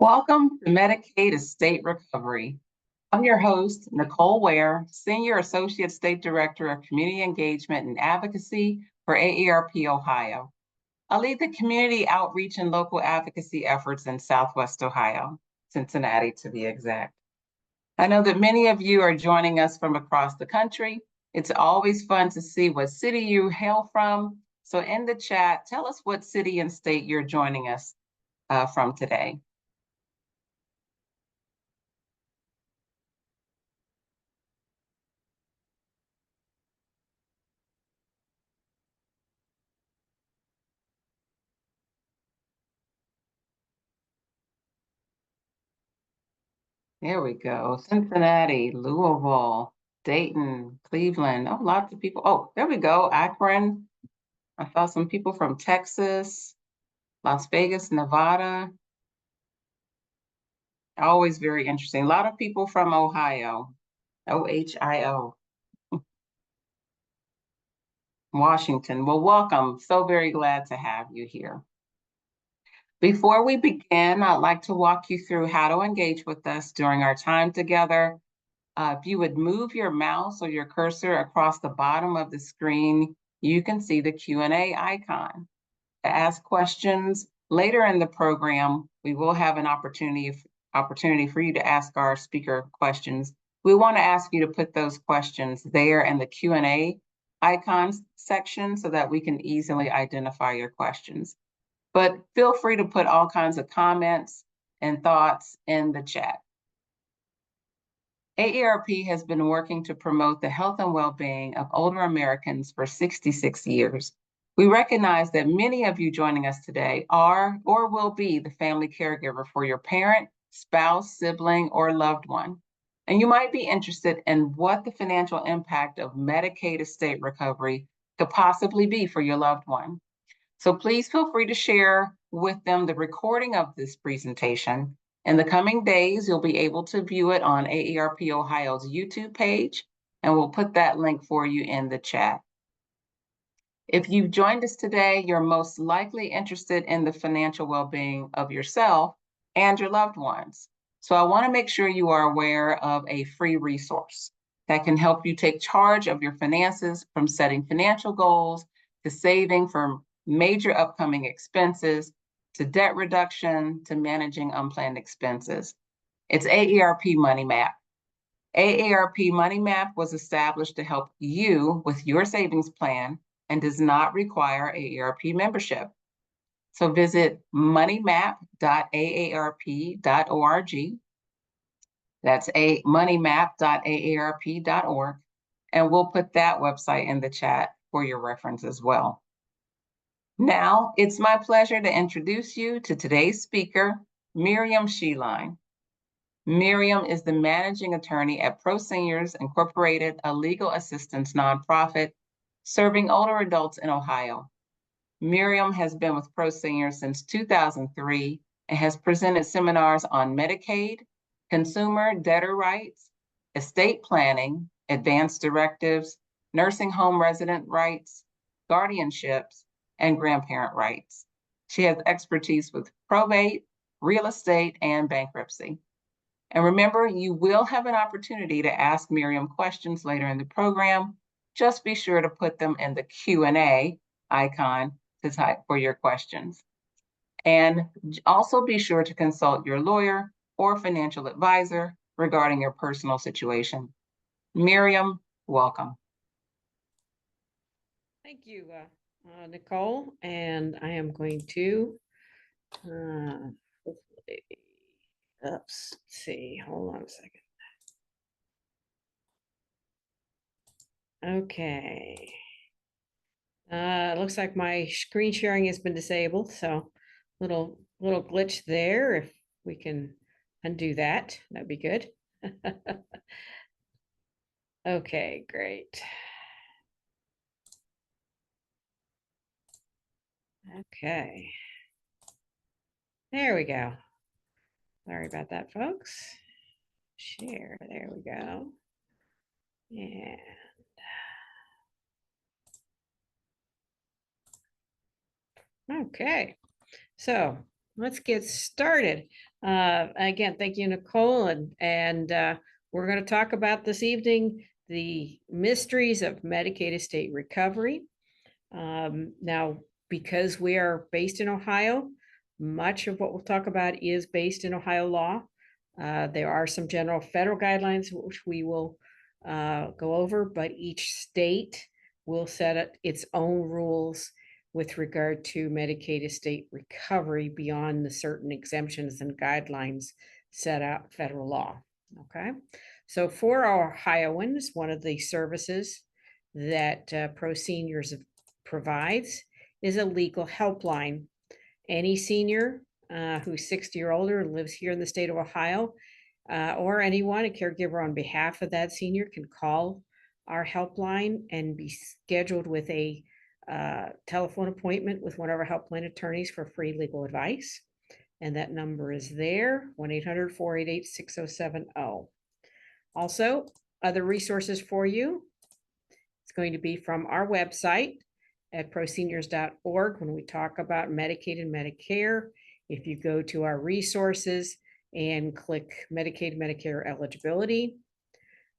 Welcome to Medicaid Estate Recovery. I'm your host, Nicole Ware, Senior Associate State Director of Community Engagement and Advocacy for AARP Ohio. I lead the community outreach and local advocacy efforts in Southwest Ohio, Cincinnati to be exact. I know that many of you are joining us from across the country. It's always fun to see what city you hail from. So in the chat, tell us what city and state you're joining us from today. There we go. Cincinnati, Louisville, Dayton, Cleveland. Oh, lots of people. Oh, there we go. Akron. I saw some people from Texas, Las Vegas, Nevada. Always very interesting. A lot of people from Ohio, OHIO. Washington. Well, welcome. So very glad to have you here. Before we begin, I'd like to walk you through how to engage with us during our time together. If you would move your mouse or your cursor across the bottom of the screen, you can see the Q&A icon. To ask questions later in the program, we will have an opportunity for you to ask our speaker questions. We want to ask you to put those questions there in the Q&A icons section so that we can easily identify your questions. But feel free to put all kinds of comments and thoughts in the chat. AARP has been working to promote the health and well-being of older Americans for 66 years. We recognize that many of you joining us today are or will be the family caregiver for your parent, spouse, sibling, or loved one. And you might be interested in what the financial impact of Medicaid estate recovery could possibly be for your loved one. So please feel free to share with them the recording of this presentation. In the coming days, you'll be able to view it on AARP Ohio's YouTube page, and we'll put that link for you in the chat. If you've joined us today, you're most likely interested in the financial well-being of yourself and your loved ones. So I want to make sure you are aware of a free resource that can help you take charge of your finances, from setting financial goals to saving for major upcoming expenses, to debt reduction, to managing unplanned expenses. It's AARP Money Map. AARP Money Map was established to help you with your savings plan and does not require AARP membership. So visit moneymap.aarp.org. That's moneymap.aarp.org. And we'll put that website in the chat for your reference as well. Now, it's my pleasure to introduce you to today's speaker, Miriam Sheline. Miriam is the managing attorney at Pro Seniors Incorporated, a legal assistance nonprofit serving older adults in Ohio. Miriam has been with Pro Seniors since 2003 and has presented seminars on Medicaid, consumer debtor rights, estate planning, advance directives, nursing home resident rights, guardianships, and grandparent rights. She has expertise with probate, real estate, and bankruptcy. And remember, you will have an opportunity to ask Miriam questions later in the program. Just be sure to put them in the Q&A icon to type for your questions. And also be sure to consult your lawyer or financial advisor regarding your personal situation. Miriam, welcome. Thank you, Nicole, and I am going to, let's see, hold on a second. Okay. Looks like my screen sharing has been disabled, so little glitch there. If we can undo that, that'd be good. Okay, great. Okay. There we go. Sorry about that, folks. Share, there we go. And okay, so let's get started. Again, thank you, Nicole, and we're going to talk about this evening the mysteries of Medicaid estate recovery. Now, because we are based in Ohio, much of what we'll talk about is based in Ohio law. There are some general federal guidelines which we will go over, but each state will set its own rules with regard to Medicaid estate recovery beyond the certain exemptions and guidelines set out in federal law. Okay, so for our Ohioans, one of the services that Pro Seniors provides is a legal helpline. Any senior who's 60 or older and lives here in the state of Ohio, or anyone, a caregiver on behalf of that senior, can call our helpline and be scheduled with a telephone appointment with one of our helpline attorneys for free legal advice. And that number is there, 1-800-488-6070. Also, other resources for you. It's going to be from our website at proseniors.org when we talk about Medicaid and Medicare. If you go to our resources and click Medicaid, Medicare eligibility,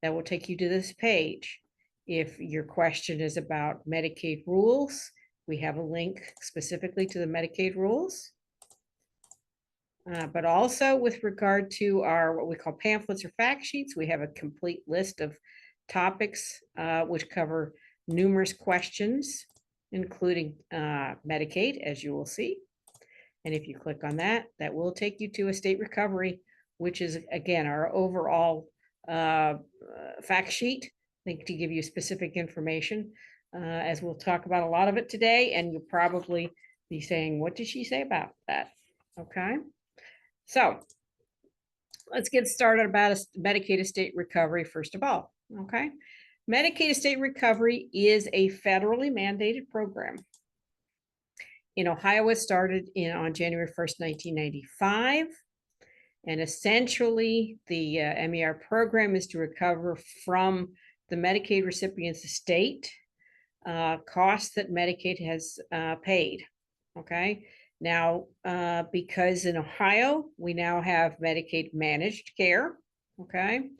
that will take you to this page. If your question is about Medicaid rules, we have a link specifically to the Medicaid rules. But also with regard to our what we call pamphlets or fact sheets, we have a complete list of topics which cover numerous questions, including Medicaid, as you will see. And if you click on that, that will take you to estate recovery, which is, again, our overall fact sheet, I think, to give you specific information, as we'll talk about a lot of it today. And you'll probably be saying, what did she say about that? Okay. So let's get started about Medicaid estate recovery first of all. Okay. Medicaid estate recovery is a federally mandated program. In Ohio, it started on January 1st, 1995. And essentially, the MER program is to recover from the Medicaid recipient's estate costs that Medicaid has paid. Okay. Now, because in Ohio, we now have Medicaid managed care. Okay.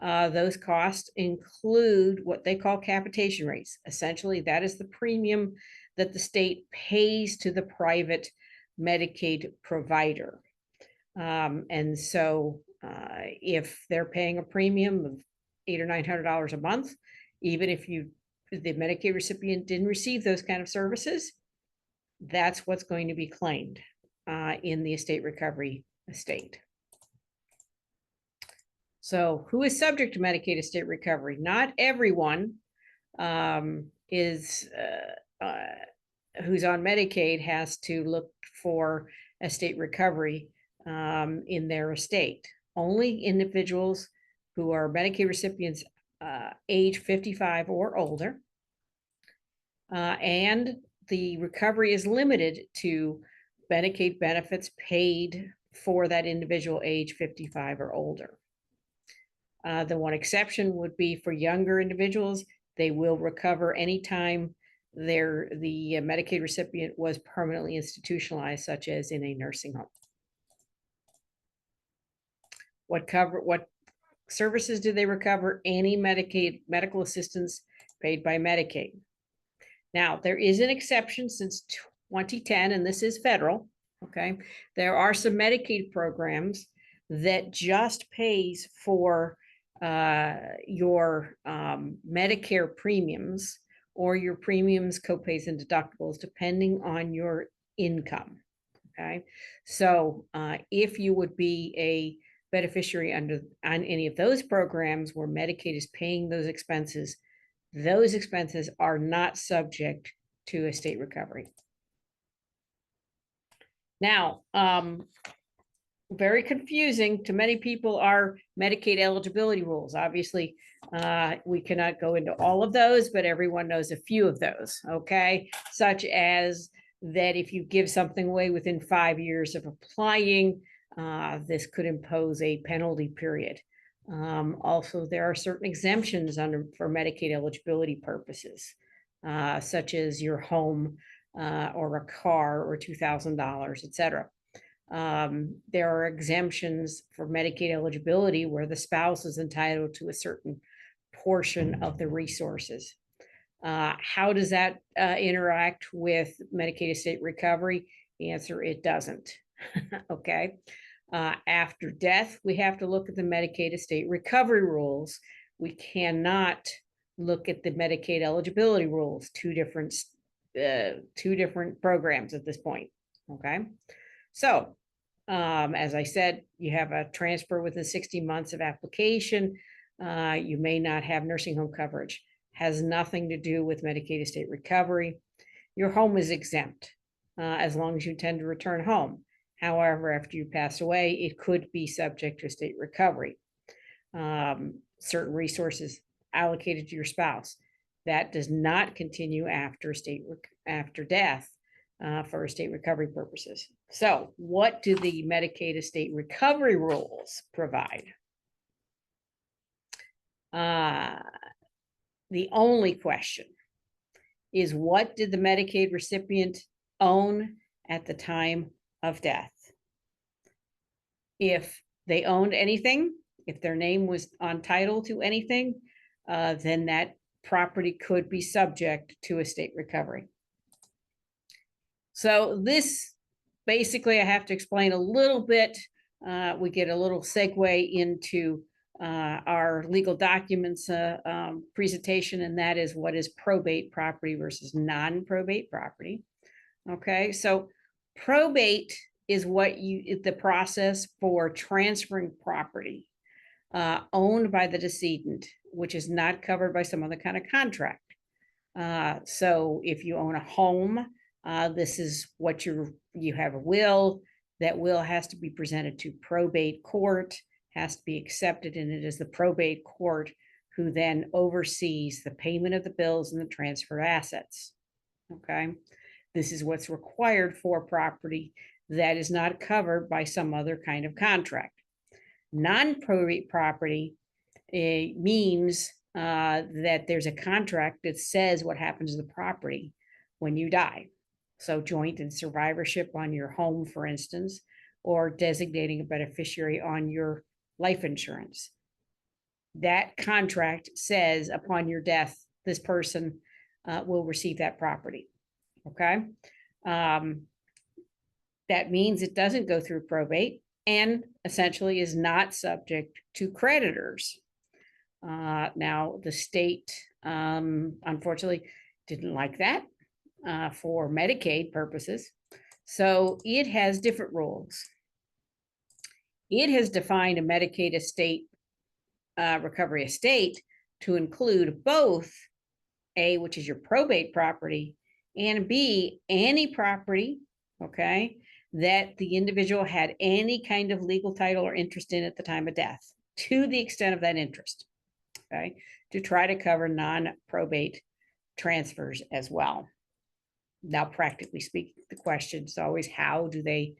Those costs include what they call capitation rates. Essentially, that is the premium that the state pays to the private Medicaid provider. And so if they're paying a premium of $800 or $900 a month, even if the Medicaid recipient didn't receive those kind of services, that's what's going to be claimed in the estate recovery estate. So who is subject to Medicaid estate recovery? Not everyone who's on Medicaid has to look for estate recovery in their estate. Only individuals who are Medicaid recipients age 55 or older, and the recovery is limited to Medicaid benefits paid for that individual age 55 or older. The one exception would be for younger individuals. They will recover anytime the Medicaid recipient was permanently institutionalized, such as in a nursing home. What services do they recover? Any Medicaid medical assistance paid by Medicaid. Now, there is an exception since 2010, and this is federal. Okay, there are some Medicaid programs that just pays for your Medicare premiums or your premiums, copays, and deductibles, depending on your income. Okay, so if you would be a beneficiary on any of those programs where Medicaid is paying those expenses are not subject to estate recovery. Now, very confusing to many people are Medicaid eligibility rules. Obviously, we cannot go into all of those, but everyone knows a few of those, okay? Such as that if you give something away within 5 years of applying, this could impose a penalty period. Also, there are certain exemptions for Medicaid eligibility purposes, such as your home or a car or $2,000, et cetera. There are exemptions for Medicaid eligibility where the spouse is entitled to a certain portion of the resources. How does that interact with Medicaid estate recovery? The answer, it doesn't. Okay. After death, we have to look at the Medicaid estate recovery rules. We cannot look at the Medicaid eligibility rules, two different programs at this point. Okay. So, as I said, you have a transfer within 60 months of application. You may not have nursing home coverage. Has nothing to do with Medicaid estate recovery. Your home is exempt as long as you intend to return home. However, after you pass away, it could be subject to estate recovery. Certain resources allocated to your spouse, that does not continue after death for estate recovery purposes. So what do the Medicaid estate recovery rules provide? The only question is, what did the Medicaid recipient own at the time of death? If they owned anything, if their name was on title to anything, then that property could be subject to estate recovery. So this, basically, I have to explain a little bit. We get a little segue into our legal documents presentation, and that is what is probate property versus non-probate property. Okay, so probate is the process for transferring property owned by the decedent, which is not covered by some other kind of contract. So if you own a home, this is what you have a will. That will has to be presented to probate court, has to be accepted, and it is the probate court who then oversees the payment of the bills and the transferred assets. Okay, this is what's required for property that is not covered by some other kind of contract. Non-probate property means that there's a contract that says what happens to the property when you die. So joint and survivorship on your home, for instance, or designating a beneficiary on your life insurance. That contract says upon your death, this person will receive that property. Okay. That means it doesn't go through probate and essentially is not subject to creditors. Now, the state, unfortunately, didn't like that for Medicaid purposes. So it has different rules. It has defined a Medicaid estate recovery estate to include both A, which is your probate property, and B, any property, okay, that the individual had any kind of legal title or interest in at the time of death, to the extent of that interest, okay, to try to cover non-probate transfers as well. Now, practically speaking, the question is always, how do they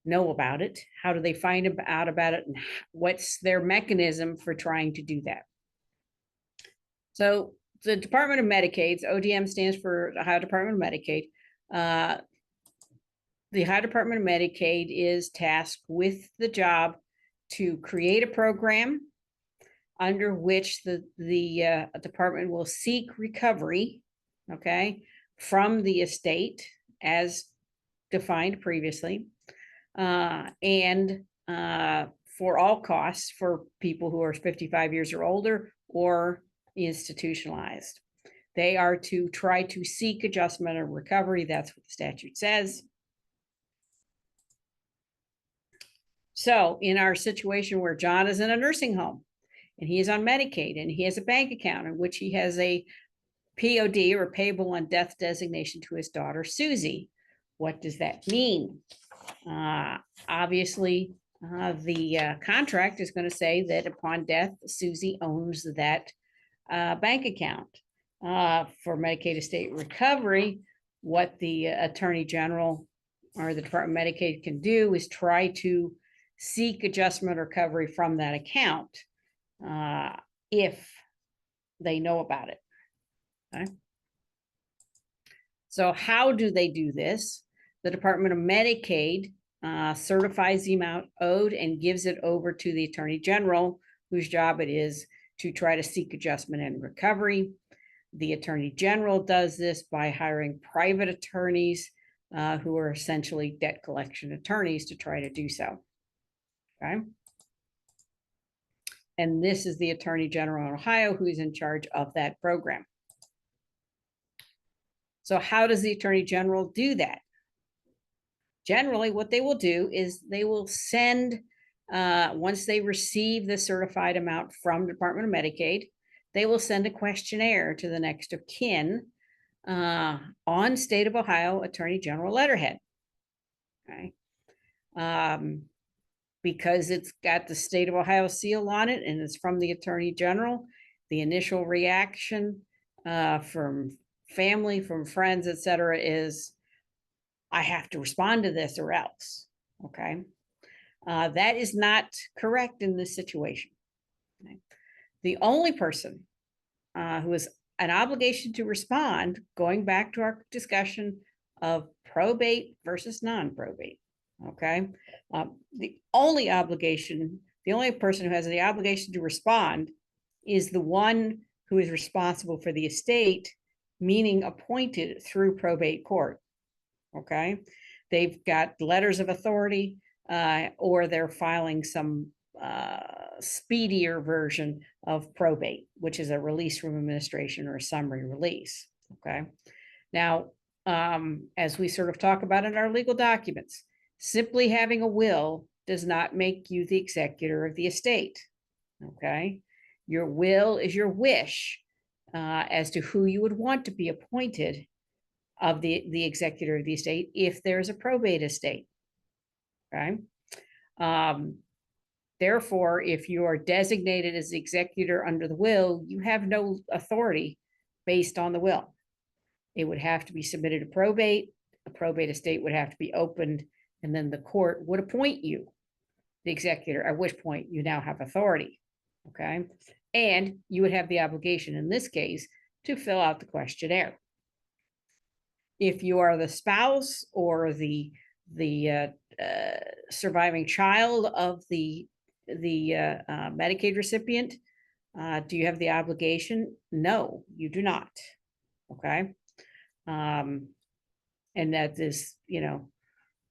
know about it? How do they find out about it? And what's their mechanism for trying to do that? So the Department of Medicaid, ODM stands for Ohio Department of Medicaid. The Ohio Department of Medicaid is tasked with the job to create a program under which the department will seek recovery, okay, from the estate as defined previously, and for all costs for people who are 55 years or older or institutionalized. They are to try to seek adjustment or recovery. That's what the statute says. So in our situation where John is in a nursing home and he is on Medicaid and he has a bank account in which he has a POD, or payable on death designation, to his daughter, Susie. What does that mean? Obviously, the contract is going to say that upon death, Susie owns that bank account. For Medicaid estate recovery, what the Attorney General or the Department of Medicaid can do is try to seek adjustment or recovery from that account if they know about it. Okay. So how do they do this? The Department of Medicaid certifies the amount owed and gives it over to the Attorney General, whose job it is to try to seek adjustment and recovery. The Attorney General does this by hiring private attorneys who are essentially debt collection attorneys to try to do so. Okay. And this is the Attorney General in Ohio who is in charge of that program. So how does the Attorney General do that? Generally, what they will do is they will send, once they receive the certified amount from Department of Medicaid, they will send a questionnaire to the next of kin on State of Ohio Attorney General letterhead. Okay. Because it's got the State of Ohio seal on it and it's from the Attorney General, the initial reaction from family, from friends, etc., is, I have to respond to this or else. Okay. That is not correct in this situation. Okay. The only person who has an obligation to respond, going back to our discussion of probate versus non-probate. Okay. The only person who has the obligation to respond is the one who is responsible for the estate, meaning appointed through probate court. Okay. They've got letters of authority or they're filing some speedier version of probate, which is a release from administration or a summary release. Okay. Now, as we sort of talk about in our legal documents, simply having a will does not make you the executor of the estate. Okay. Your will is your wish as to who you would want to be appointed of the executor of the estate if there's a probate estate. Okay. Therefore, if you are designated as the executor under the will, you have no authority based on the will. It would have to be submitted to probate. A probate estate would have to be opened, and then the court would appoint you the executor, at which point you now have authority. Okay. And you would have the obligation in this case to fill out the questionnaire. If you are the spouse or the surviving child of the Medicaid recipient, do you have the obligation? No, you do not. Okay. And that is,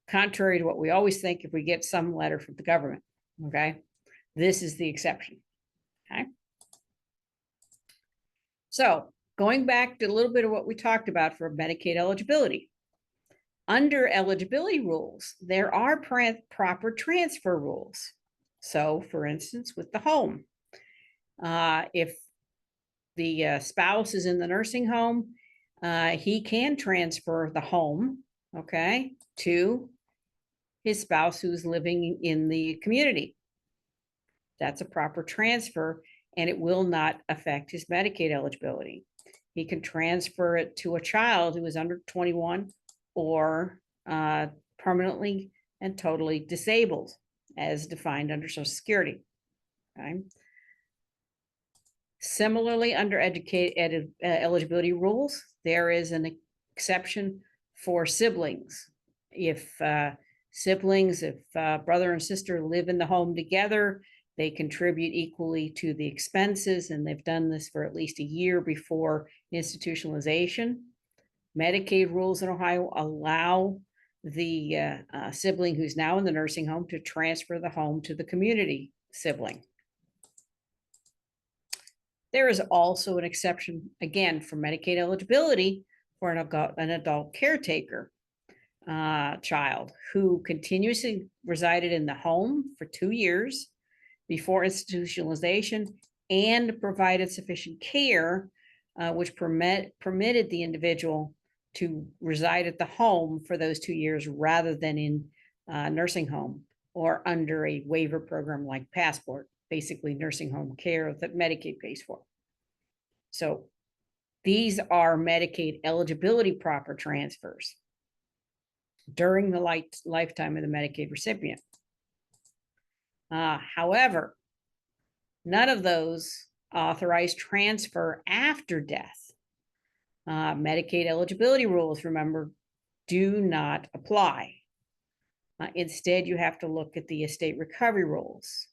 contrary to what we always think if we get some letter from the government. Okay. This is the exception. Okay. So going back to a little bit of what we talked about for Medicaid eligibility. Under eligibility rules, there are proper transfer rules. So for instance, with the home, if the spouse is in the nursing home, he can transfer the home, okay, to his spouse who's living in the community. That's a proper transfer, and it will not affect his Medicaid eligibility. He can transfer it to a child who is under 21 or permanently and totally disabled as defined under Social Security. Okay. Similarly, under eligibility rules, there is an exception for siblings. If siblings, if brother and sister live in the home together, they contribute equally to the expenses, and they've done this for at least a year before institutionalization. Medicaid rules in Ohio allow the sibling who's now in the nursing home to transfer the home to the community sibling. There is also an exception, again, for Medicaid eligibility for an adult caretaker child who continuously resided in the home for 2 years before institutionalization and provided sufficient care, which permitted the individual to reside at the home for those 2 years rather than in nursing home or under a waiver program like Passport, basically nursing home care that Medicaid pays for. So these are Medicaid eligibility proper transfers during the lifetime of the Medicaid recipient. However, none of those authorize transfer after death. Medicaid eligibility rules, remember, do not apply. Instead, you have to look at the estate recovery rules.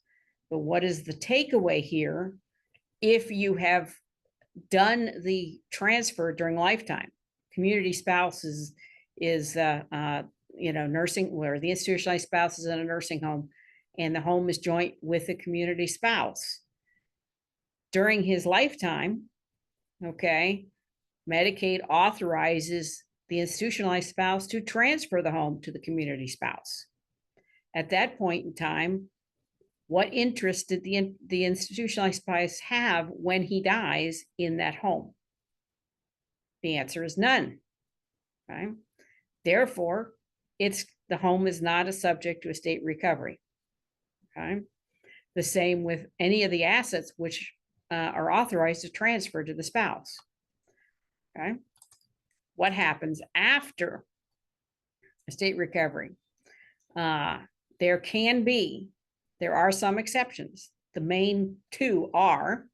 But what is the takeaway here? If you have done the transfer during lifetime, community spouse is nursing, where the institutionalized spouse is in a nursing home and the home is joint with a community spouse. During his lifetime, okay, Medicaid authorizes the institutionalized spouse to transfer the home to the community spouse. At that point in time, what interest did the institutionalized spouse have when he dies in that home? The answer is none. Okay? Therefore, the home is not a subject to estate recovery. Okay? The same with any of the assets which are authorized to transfer to the spouse. Okay? What happens after estate recovery? There are some exceptions. The main two are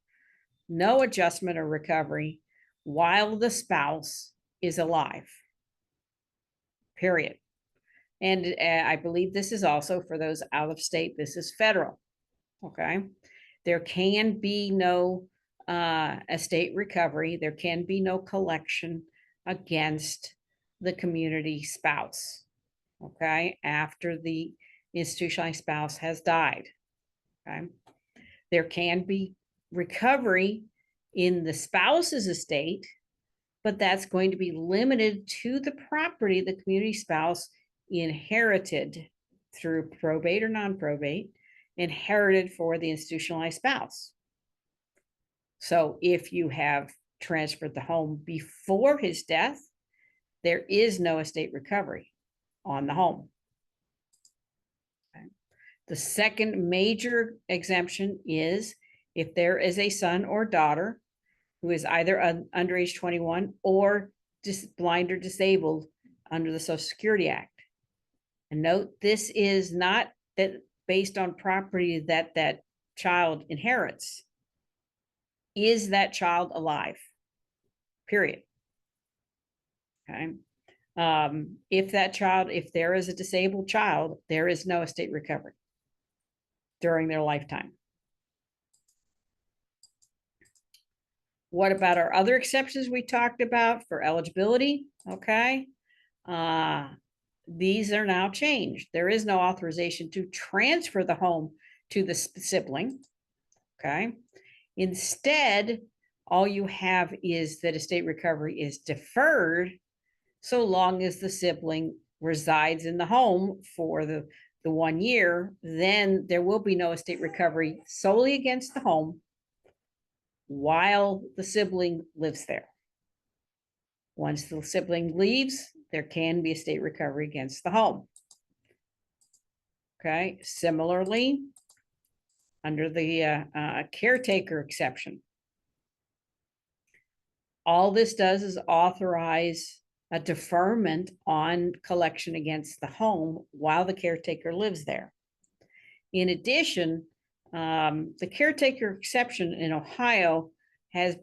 no adjustment or recovery while the spouse is alive, period. And I believe this is also for those out of state. This is federal, okay? There can be no estate recovery. There can be no collection against the community spouse, okay, after the institutionalized spouse has died, okay? There can be recovery in the spouse's estate, but that's going to be limited to the property the community spouse inherited through probate or non-probate, inherited for the institutionalized spouse. So if you have transferred the home before his death, there is no estate recovery on the home. Okay. The second major exemption is if there is a son or daughter who is either under age 21 or blind or disabled under the Social Security Act. And note, this is not that based on property that that child inherits. Is that child alive? Period. Okay. If there is a disabled child, there is no estate recovery during their lifetime. What about our other exceptions we talked about for eligibility? Okay. These are now changed. There is no authorization to transfer the home to the sibling. Okay. Instead, all you have is that estate recovery is deferred so long as the sibling resides in the home for the 1 year. Then there will be no estate recovery solely against the home while the sibling lives there. Once the sibling leaves, there can be estate recovery against the home. Okay, similarly, under the caretaker exception, all this does is authorize a deferment on collection against the home while the caretaker lives there. In addition, the caretaker exception in Ohio has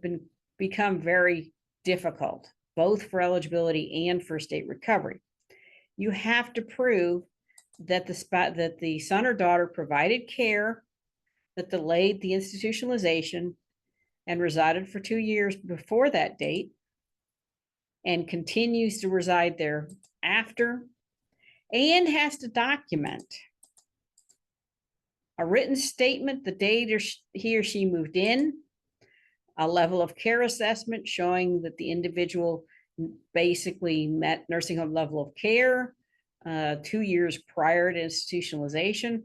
become very difficult, both for eligibility and for estate recovery. You have to prove that the son or daughter provided care that delayed the institutionalization and resided for 2 years before that date and continues to reside there after, and has to document a written statement the date he or she moved in, a level of care assessment showing that the individual basically met nursing home level of care 2 years prior to institutionalization,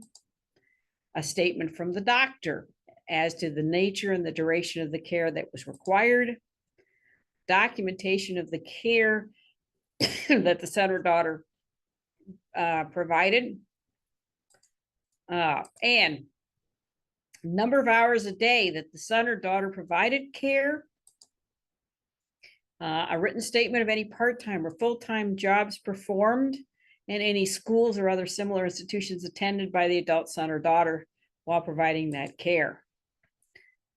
a statement from the doctor as to the nature and the duration of the care that was required, documentation of the care that the son or daughter provided, and number of hours a day that the son or daughter provided care, a written statement of any part-time or full-time jobs performed, and any schools or other similar institutions attended by the adult son or daughter while providing that care.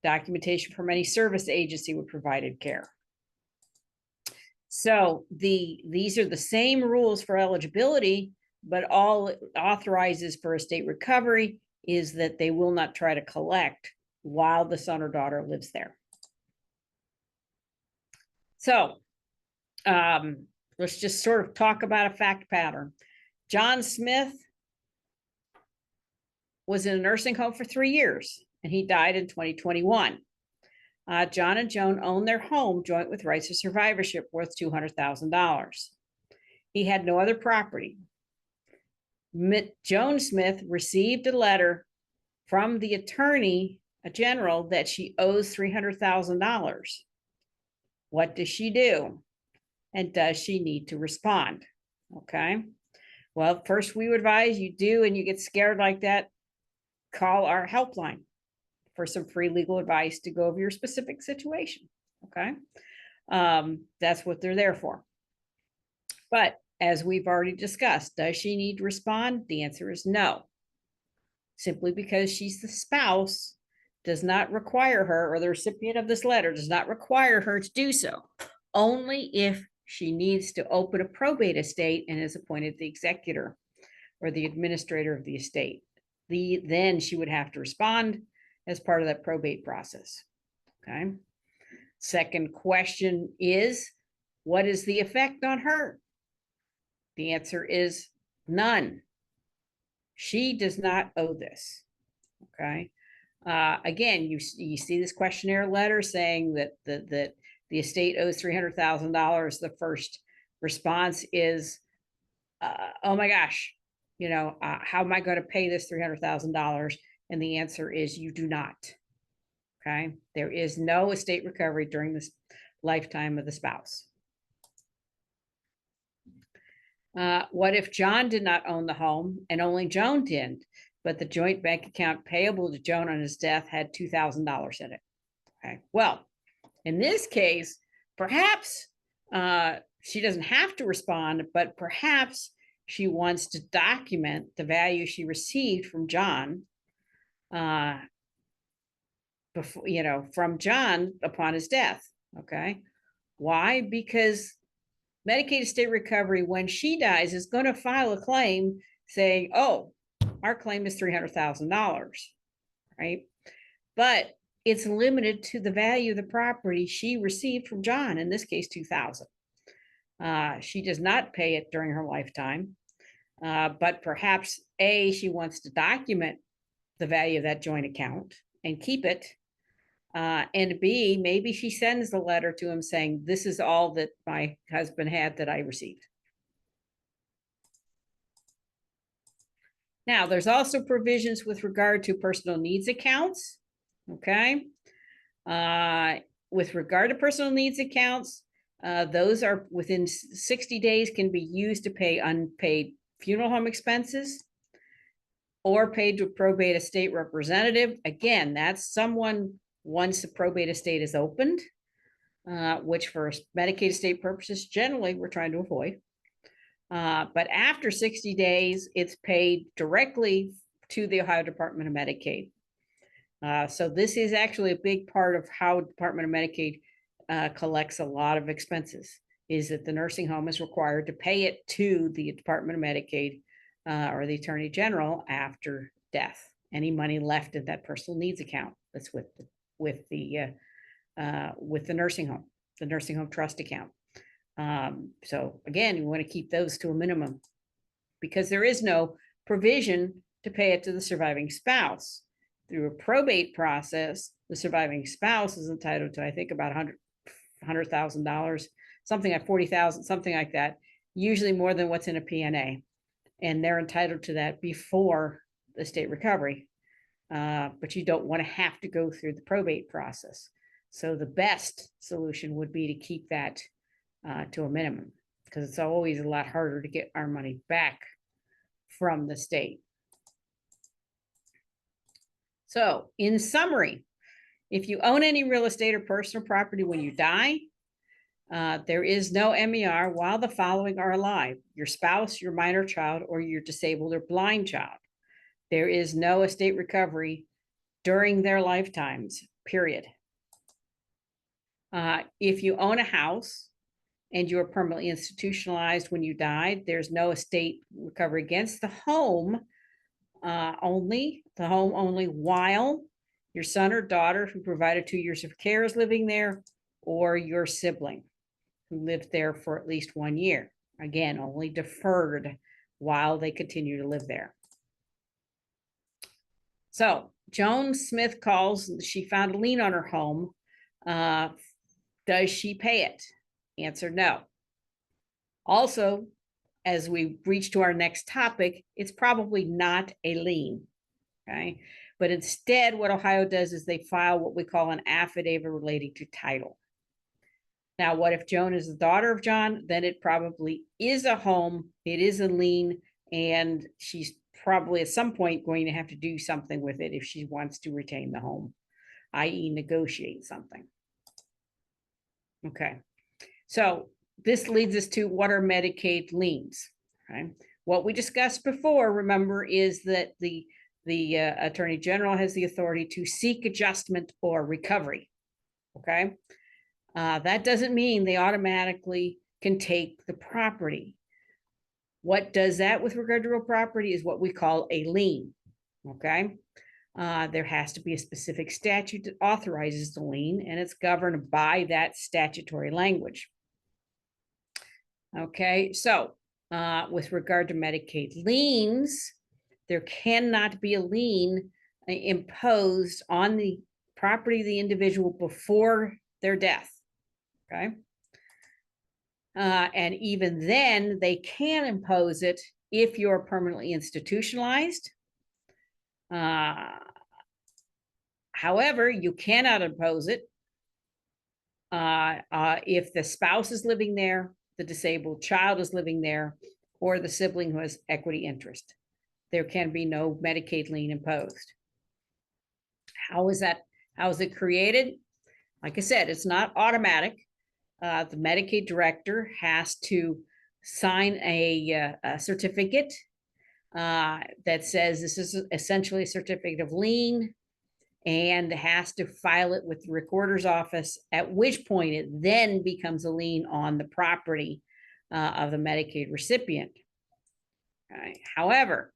Documentation from any service agency who provided care. So these are the same rules for eligibility but all it authorizes for estate recovery is that they will not try to collect while the son or daughter lives there. So let's just sort of talk about a fact pattern. John Smith was in a nursing home for 3 years, and he died in 2021. John and Joan owned their home joint with rights of survivorship worth $200,000. He had no other property. Joan Smith received a letter from the attorney general that she owes $300,000. What does she do? And does she need to respond? Okay. Well, first we would advise you do, and you get scared like that, call our helpline for some free legal advice to go over your specific situation. Okay. That's what they're there for. But as we've already discussed, does she need to respond? The answer is no. Simply because she's the spouse does not require her, or the recipient of this letter does not require her to do so. Only if she needs to open a probate estate and is appointed the executor or the administrator of the estate. Then she would have to respond as part of that probate process. Okay. Second question is, what is the effect on her? The answer is none. She does not owe this. Okay. Again, you see this questionnaire letter saying that the estate owes $300,000. The first response is, oh my gosh, how am I going to pay this $300,000? And the answer is you do not. Okay. There is no estate recovery during this lifetime of the spouse. What if John did not own the home and only Joan did, but the joint bank account payable to Joan on his death had $2,000 in it? Okay. Well, in this case, perhaps she doesn't have to respond, but perhaps she wants to document the value she received from John from John upon his death. Okay. Why? Because Medicaid Estate Recovery, when she dies, is going to file a claim saying, oh, our claim is $300,000, right? But it's limited to the value of the property she received from John, in this case, $2,000. She does not pay it during her lifetime, but perhaps A, she wants to document the value of that joint account and keep it. And B, maybe she sends the letter to him saying, this is all that my husband had that I received. Now, there's also provisions with regard to personal needs accounts. Okay. With regard to personal needs accounts, those are within 60 days can be used to pay unpaid funeral home expenses or paid to a probate estate representative. Again, that's someone once the probate estate is opened, which for Medicaid estate purposes, generally we're trying to avoid. But after 60 days, it's paid directly to the Ohio Department of Medicaid. So this is actually a big part of how Department of Medicaid collects a lot of expenses, is that the nursing home is required to pay it to the Department of Medicaid or the Attorney General after death. Any money left in that personal needs account that's with the nursing home trust account. So again, you want to keep those to a minimum because there is no provision to pay it to the surviving spouse. Through a probate process, the surviving spouse is entitled to, I think, about $100,000, something like $40,000, something like that, usually more than what's in a P&A. And they're entitled to that before the state recovery. But you don't want to have to go through the probate process. So the best solution would be to keep that to a minimum, because it's always a lot harder to get our money back from the state. So in summary, if you own any real estate or personal property when you die, there is no MER while the following are alive: your spouse, your minor child, or your disabled or blind child. There is no estate recovery during their lifetimes, period. If you own a house and you were permanently institutionalized when you died, there's no estate recovery against the home only while your son or daughter who provided 2 years of care is living there, or your sibling who lived there for at least 1 year. Again, only deferred while they continue to live there. So Joan Smith calls, she found a lien on her home. Does she pay it? Answer, no. Also, as we reach to our next topic, it's probably not a lien, okay? But instead, what Ohio does is they file what we call an affidavit relating to title. Now, what if Joan is the daughter of John? Then it probably is a home, it is a lien, and she's probably at some point going to have to do something with it if she wants to retain the home, i.e. negotiate something. Okay, so this leads us to what are Medicaid liens, okay? What we discussed before, remember, is that the Attorney General has the authority to seek adjustment or recovery, okay? That doesn't mean they automatically can take the property. What does that with regard to real property is what we call a lien, okay? There has to be a specific statute that authorizes the lien, and it's governed by that statutory language. Okay, so with regard to Medicaid liens, there cannot be a lien imposed on the property of the individual before their death, okay? And even then, they can impose it if you're permanently institutionalized. However, you cannot impose it if the spouse is living there, the disabled child is living there, or the sibling who has equity interest. There can be no Medicaid lien imposed. How is that? How is it created? Like I said, it's not automatic. The Medicaid director has to sign a certificate that says this is essentially a certificate of lien, and has to file it with the recorder's office, at which point it then becomes a lien on the property of the Medicaid recipient. Okay. However,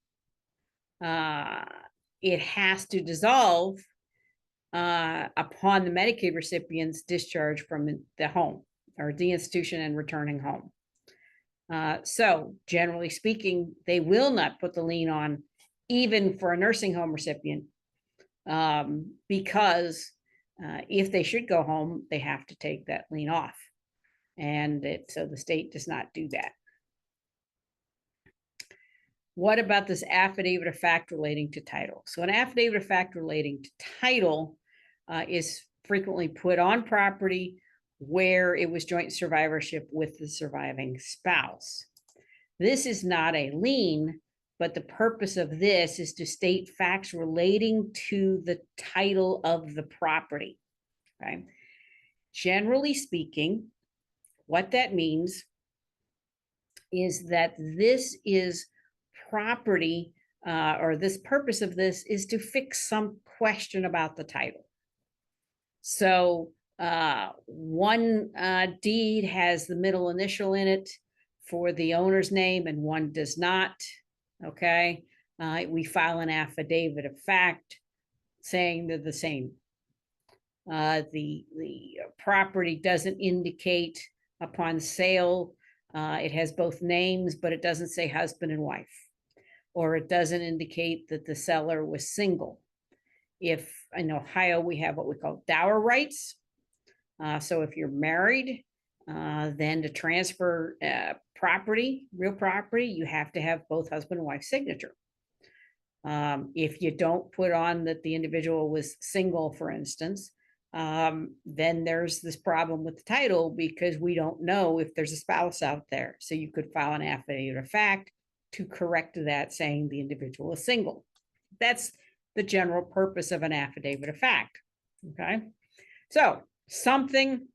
it has to dissolve upon the Medicaid recipient's discharge from the home or the institution and returning home. So generally speaking, they will not put the lien on even for a nursing home recipient, because if they should go home, they have to take that lien off. And so the state does not do that. What about this affidavit of fact relating to title? So an affidavit of fact relating to title is frequently put on property where it was joint survivorship with the surviving spouse. This is not a lien, but the purpose of this is to state facts relating to the title of the property, okay? Generally speaking, what that means is that this is property, or this purpose of this is to fix some question about the title. So one deed has the middle initial in it for the owner's name and one does not, okay? We file an affidavit of fact saying they're the same. The property doesn't indicate upon sale, it has both names, but it doesn't say husband and wife, or it doesn't indicate that the seller was single. If in Ohio, we have what we call dower rights. So if you're married, then to transfer property, real property, you have to have both husband and wife signature. If you don't put on that the individual was single, for instance, then there's this problem with the title because we don't know if there's a spouse out there. So you could file an affidavit of fact to correct that, saying the individual is single. That's the general purpose of an affidavit of fact, okay? So something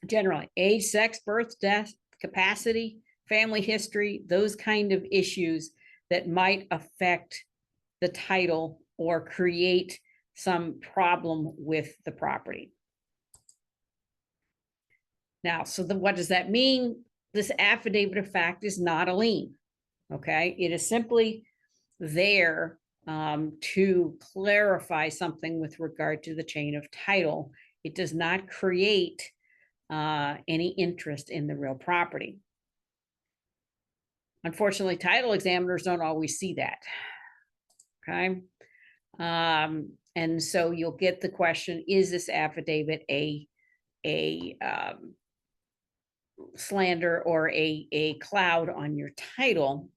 generally, age, sex, birth, death, capacity, family history, those kind of issues that might affect the title or create some problem with the property. Now, so what does that mean? This affidavit of fact is not a lien. Okay, it is simply there to clarify something with regard to the chain of title. It does not create any interest in the real property. Unfortunately, title examiners don't always see that. Okay. And so you'll get the question, is this affidavit a slander or a cloud on your title?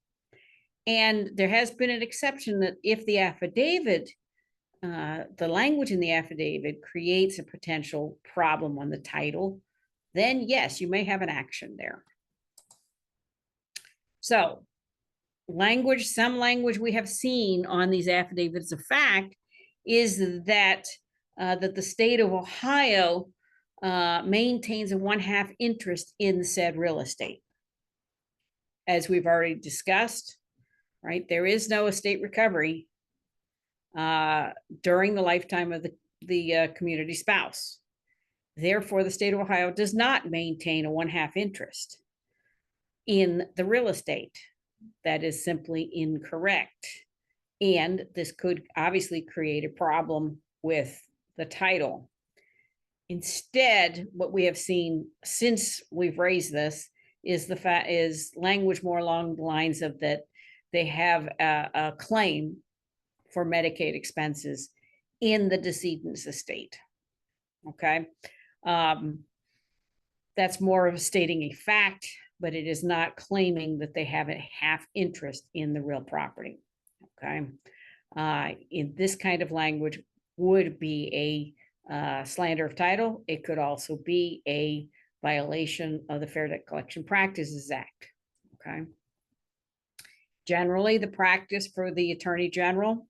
And there has been an exception that if the affidavit, the language in the affidavit creates a potential problem on the title, then yes, you may have an action there. So language, some language we have seen on these affidavits of fact is that that the state of Ohio maintains a 1/2 interest in said real estate. As we've already discussed, right? There is no estate recovery during the lifetime of the community spouse. Therefore, the state of Ohio does not maintain a 1/2 interest in the real estate. That is simply incorrect. And this could obviously create a problem with the title. Instead, what we have seen since we've raised this is language more along the lines of that they have a claim for Medicaid expenses in the decedent's estate. Okay. That's more of stating a fact, but it is not claiming that they have a 1/2 interest in the real property. Okay. In this kind of language would be a slander of title. It could also be a violation of the Fair Debt Collection Practices Act. Okay. Generally, the practice for the Attorney General,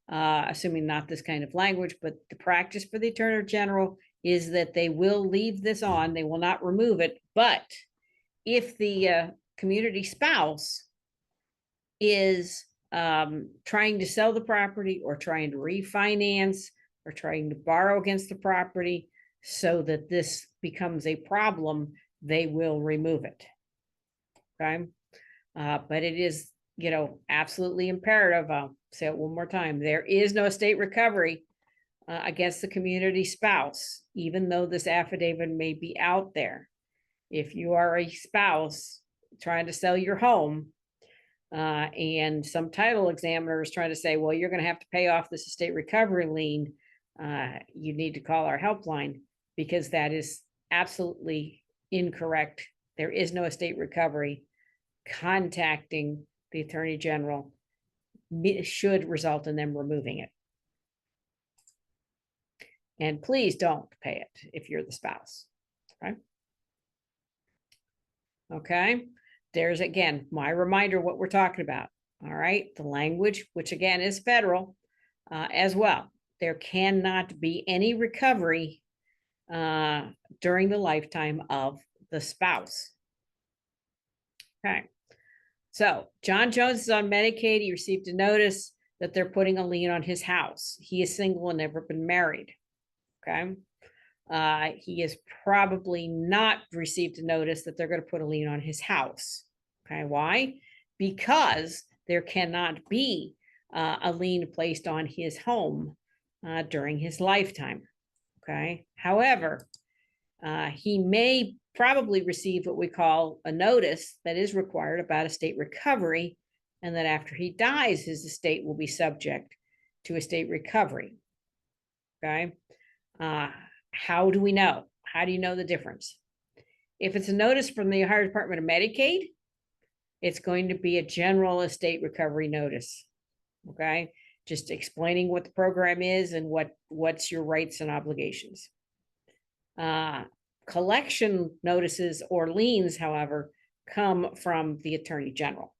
assuming not this kind of language, but the practice for the Attorney General is that they will leave this on, they will not remove it. But if the community spouse is trying to sell the property or trying to refinance or trying to borrow against the property so that this becomes a problem, they will remove it. Okay. But it is, absolutely imperative. I'll say it one more time. There is no estate recovery against the community spouse, even though this affidavit may be out there. If you are a spouse trying to sell your home and some title examiner is trying to say, well, you're going to have to pay off this estate recovery lien, you need to call our helpline, because that is absolutely incorrect. There is no estate recovery. Contacting the Attorney General should result in them removing it. And please don't pay it if you're the spouse. Okay. Okay. There's, again, my reminder what we're talking about. All right. The language, which again is federal as well. There cannot be any recovery during the lifetime of the spouse. Okay. So John Jones is on Medicaid. He received a notice that they're putting a lien on his house. He is single and never been married. Okay. He has probably not received a notice that they're going to put a lien on his house. Okay. Why? Because there cannot be a lien placed on his home during his lifetime. Okay. However, he may probably receive what we call a notice that is required about estate recovery, and that after he dies, his estate will be subject to estate recovery. Okay. How do we know? How do you know the difference? If it's a notice from the Ohio Department of Medicaid, it's going to be a general estate recovery notice. Okay. Just explaining what the program is and what's your rights and obligations. Collection notices or liens, however, come from the Attorney General.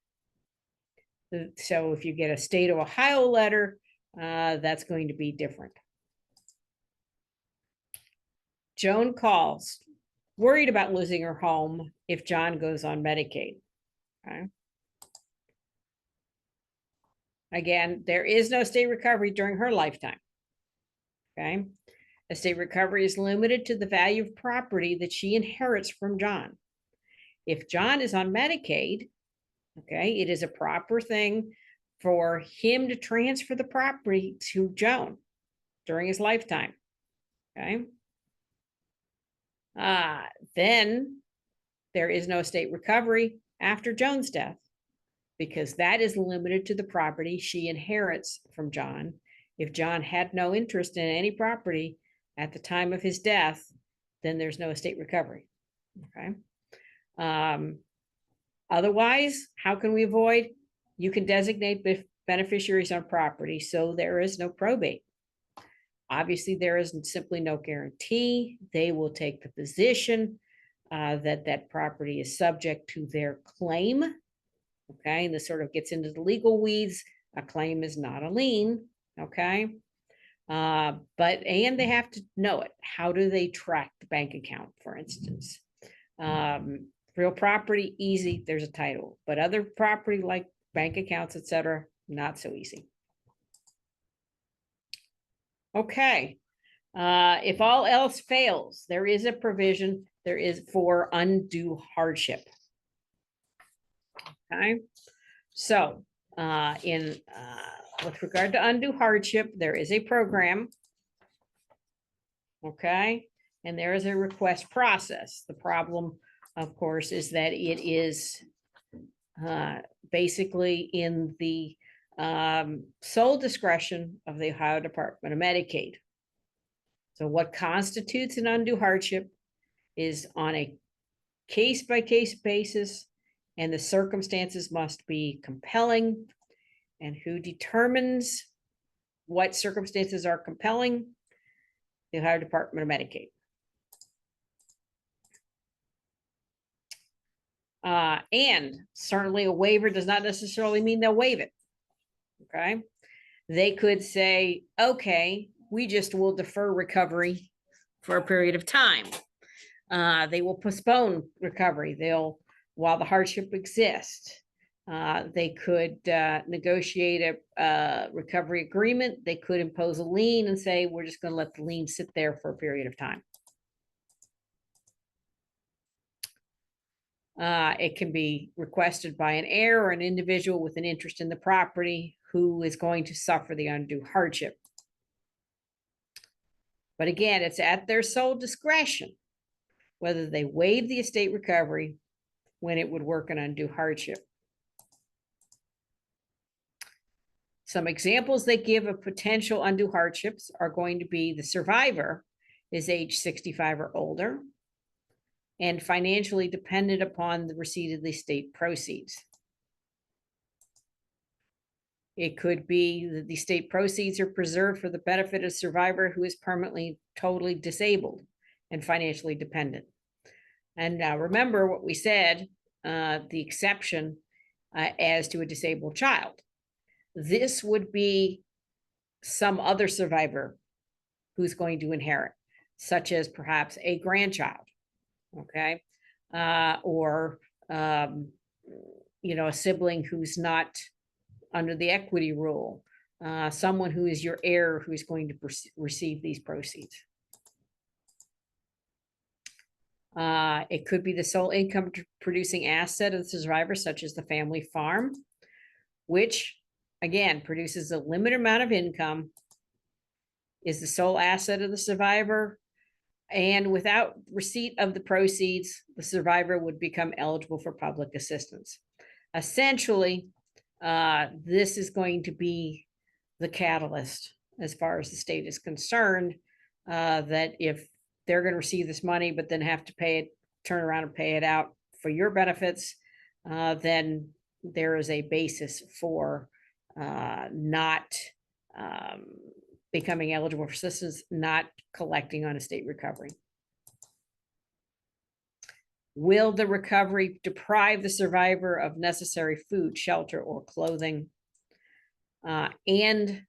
So if you get a state of Ohio letter, that's going to be different. Joan calls, worried about losing her home if John goes on Medicaid. Okay. Again, there is no state recovery during her lifetime. Okay. Estate recovery is limited to the value of property that she inherits from John. If John is on Medicaid, okay, it is a proper thing for him to transfer the property to Joan during his lifetime. Okay. Then there is no estate recovery after Joan's death, because that is limited to the property she inherits from John. If John had no interest in any property at the time of his death, then there's no estate recovery. Okay. Otherwise, how can we avoid? You can designate beneficiaries on property, so there is no probate. Obviously, there is simply no guarantee. They will take the position that that property is subject to their claim. Okay, and this sort of gets into the legal weeds. A claim is not a lien. Okay, and they have to know it. How do they track the bank account, for instance? Real property, easy, there's a title, but other property like bank accounts, etc., not so easy. Okay, if all else fails, there is a provision, there is for undue hardship. Okay, so with regard to undue hardship, there is a program. Okay, and there is a request process. The problem, of course, is that it is basically in the sole discretion of the Ohio Department of Medicaid. So what constitutes an undue hardship is on a case-by-case basis, and the circumstances must be compelling. And who determines what circumstances are compelling? The Ohio Department of Medicaid. And certainly a waiver does not necessarily mean they'll waive it. Okay. They could say, okay, we just will defer recovery for a period of time. They will postpone recovery. While the hardship exists, they could negotiate a recovery agreement. They could impose a lien and say, we're just going to let the lien sit there for a period of time. It can be requested by an heir or an individual with an interest in the property who is going to suffer the undue hardship. But again, it's at their sole discretion whether they waive the estate recovery when it would work an undue hardship. Some examples they give of potential undue hardships are going to be the survivor is age 65 or older and financially dependent upon the receipt of the estate proceeds. It could be that the estate proceeds are preserved for the benefit of a survivor who is permanently totally disabled and financially dependent. And now remember what we said, the exception as to a disabled child. This would be some other survivor who's going to inherit, such as perhaps a grandchild, okay? Or, a sibling who's not under the equity rule, someone who is your heir who is going to receive these proceeds. It could be the sole income producing asset of the survivor, such as the family farm, which again produces a limited amount of income, is the sole asset of the survivor, and without receipt of the proceeds, the survivor would become eligible for public assistance. Essentially, this is going to be the catalyst as far as the state is concerned, that if they're going to receive this money, but then have to pay it, turn around and pay it out for your benefits, then there is a basis for not becoming eligible for assistance, not collecting on estate recovery. Will the recovery deprive the survivor of necessary food, shelter, or clothing? And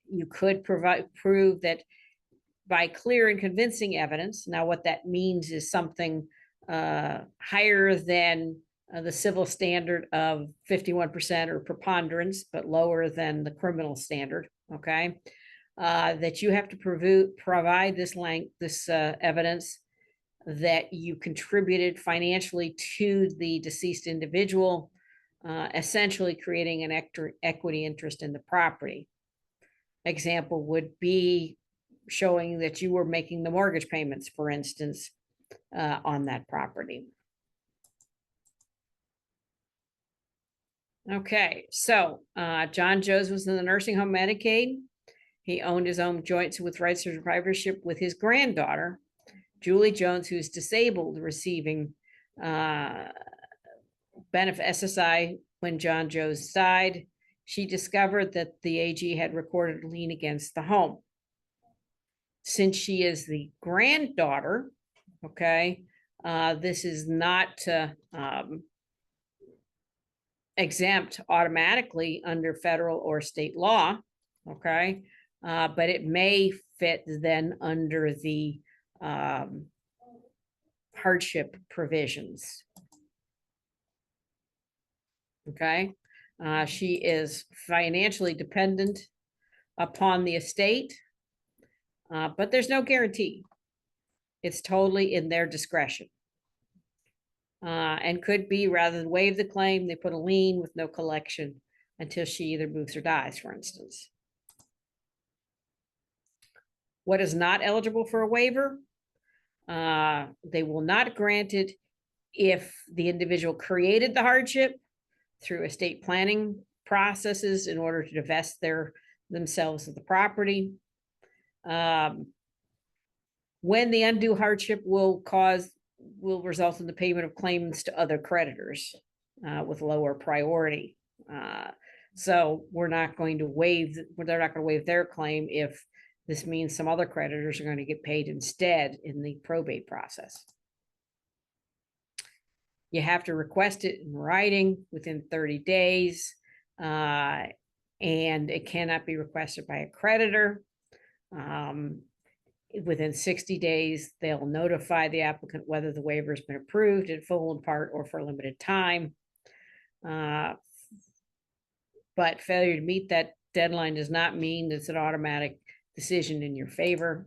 you could prove that by clear and convincing evidence. Now, what that means is something higher than the civil standard of 51% or preponderance, but lower than the criminal standard, okay? that you have to provide this evidence that you contributed financially to the deceased individual, essentially creating an equity interest in the property. Example would be showing that you were making the mortgage payments, for instance, on that property. Okay, so John Jones was in the nursing home Medicaid. He owned his own joints with rights to survivorship with his granddaughter, Julie Jones, who's disabled, receiving benefit SSI when John Jones died. She discovered that the AG had recorded a lien against the home. Since she is the granddaughter, okay, this is not exempt automatically under federal or state law, okay, but it may fit then under the hardship provisions. Okay, she is financially dependent upon the estate, but there's no guarantee. It's totally in their discretion. And could be, rather than waive the claim, they put a lien with no collection until she either moves or dies, for instance. What is not eligible for a waiver? They will not grant it if the individual created the hardship through estate planning processes in order to divest themselves of the property. When the undue hardship will result in the payment of claims to other creditors with lower priority. So they're not going to waive their claim if this means some other creditors are going to get paid instead in the probate process. You have to request it in writing within 30 days, and it cannot be requested by a creditor. Within 60 days, they'll notify the applicant whether the waiver has been approved in full, in part, or for a limited time. But failure to meet that deadline does not mean it's an automatic decision in your favor.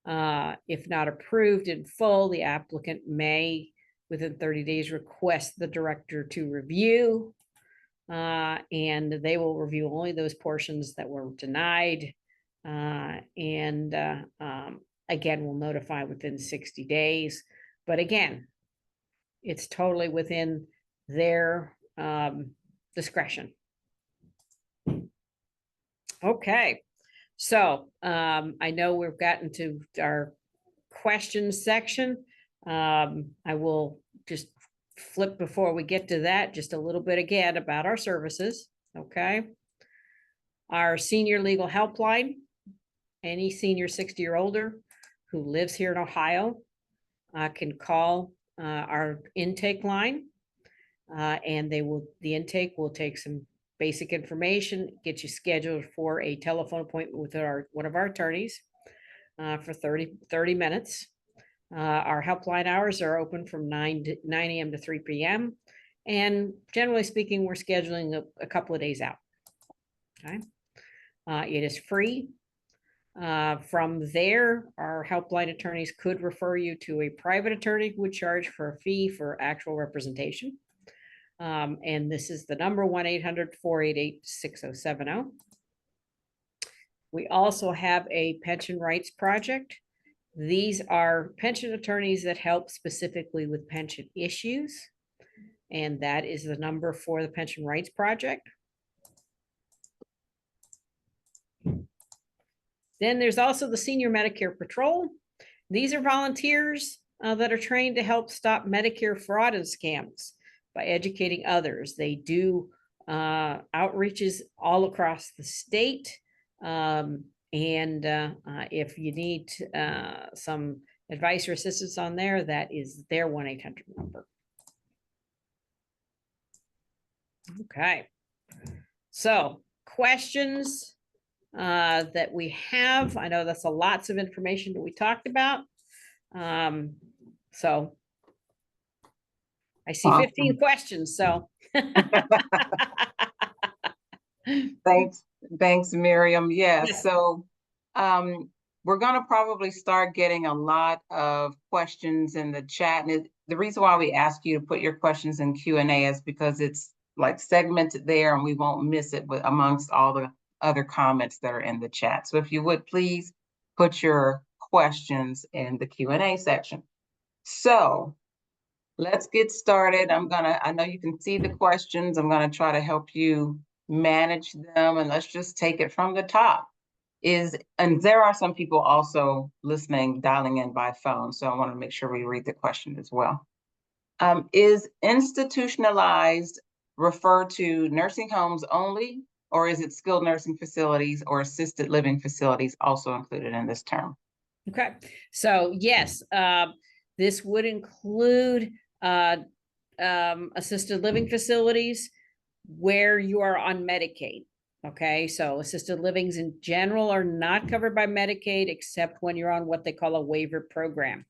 If not approved in full, the applicant may, within 30 days, request the director to review, and they will review only those portions that were denied. Again, we'll notify within 60 days. But again, it's totally within their discretion. Okay, so I know we've gotten to our questions section. I will just flip before we get to that just a little bit again about our services. Okay, our senior legal helpline. Any senior 60 or older who lives here in Ohio can call our intake line, and the intake will take some basic information, get you scheduled for a telephone appointment with one of our attorneys for 30 minutes. Our helpline hours are open from 9 a.m. to 3 p.m. And generally speaking, we're scheduling a couple of days out. Okay, it is free. From there, our helpline attorneys could refer you to a private attorney who would charge for a fee for actual representation. And this is the number 1-800-488-6070. We also have a pension rights project. These are pension attorneys that help specifically with pension issues. And that is the number for the pension rights project. Then there's also the Senior Medicare Patrol. These are volunteers that are trained to help stop Medicare fraud and scams by educating others. They do outreaches all across the state. If you need some advice or assistance on there, that is their 1-800 number. Okay. So questions that we have. I know that's lots of information that we talked about. So I see 15 questions. So Thanks, Miriam. Yes, Yes. so we're gonna probably start getting a lot of questions in the chat. And the reason why we ask you to put your questions in Q&A is because it's like segmented there and we won't miss it with amongst all the other comments that are in the chat. So if you would please put your questions in the Q&A section. So let's get started. I know you can see the questions. I'm gonna try to help you manage them, and let's just take it from the top. And there are some people also listening, dialing in by phone, so I want to make sure we read the question as well. Is institutionalized refer to nursing homes only, or is it skilled nursing facilities or assisted living facilities also included in this term? Okay, so yes, this would include assisted living facilities where you are on Medicaid. Okay, so assisted livings in general are not covered by Medicaid except when you're on what they call a waiver program.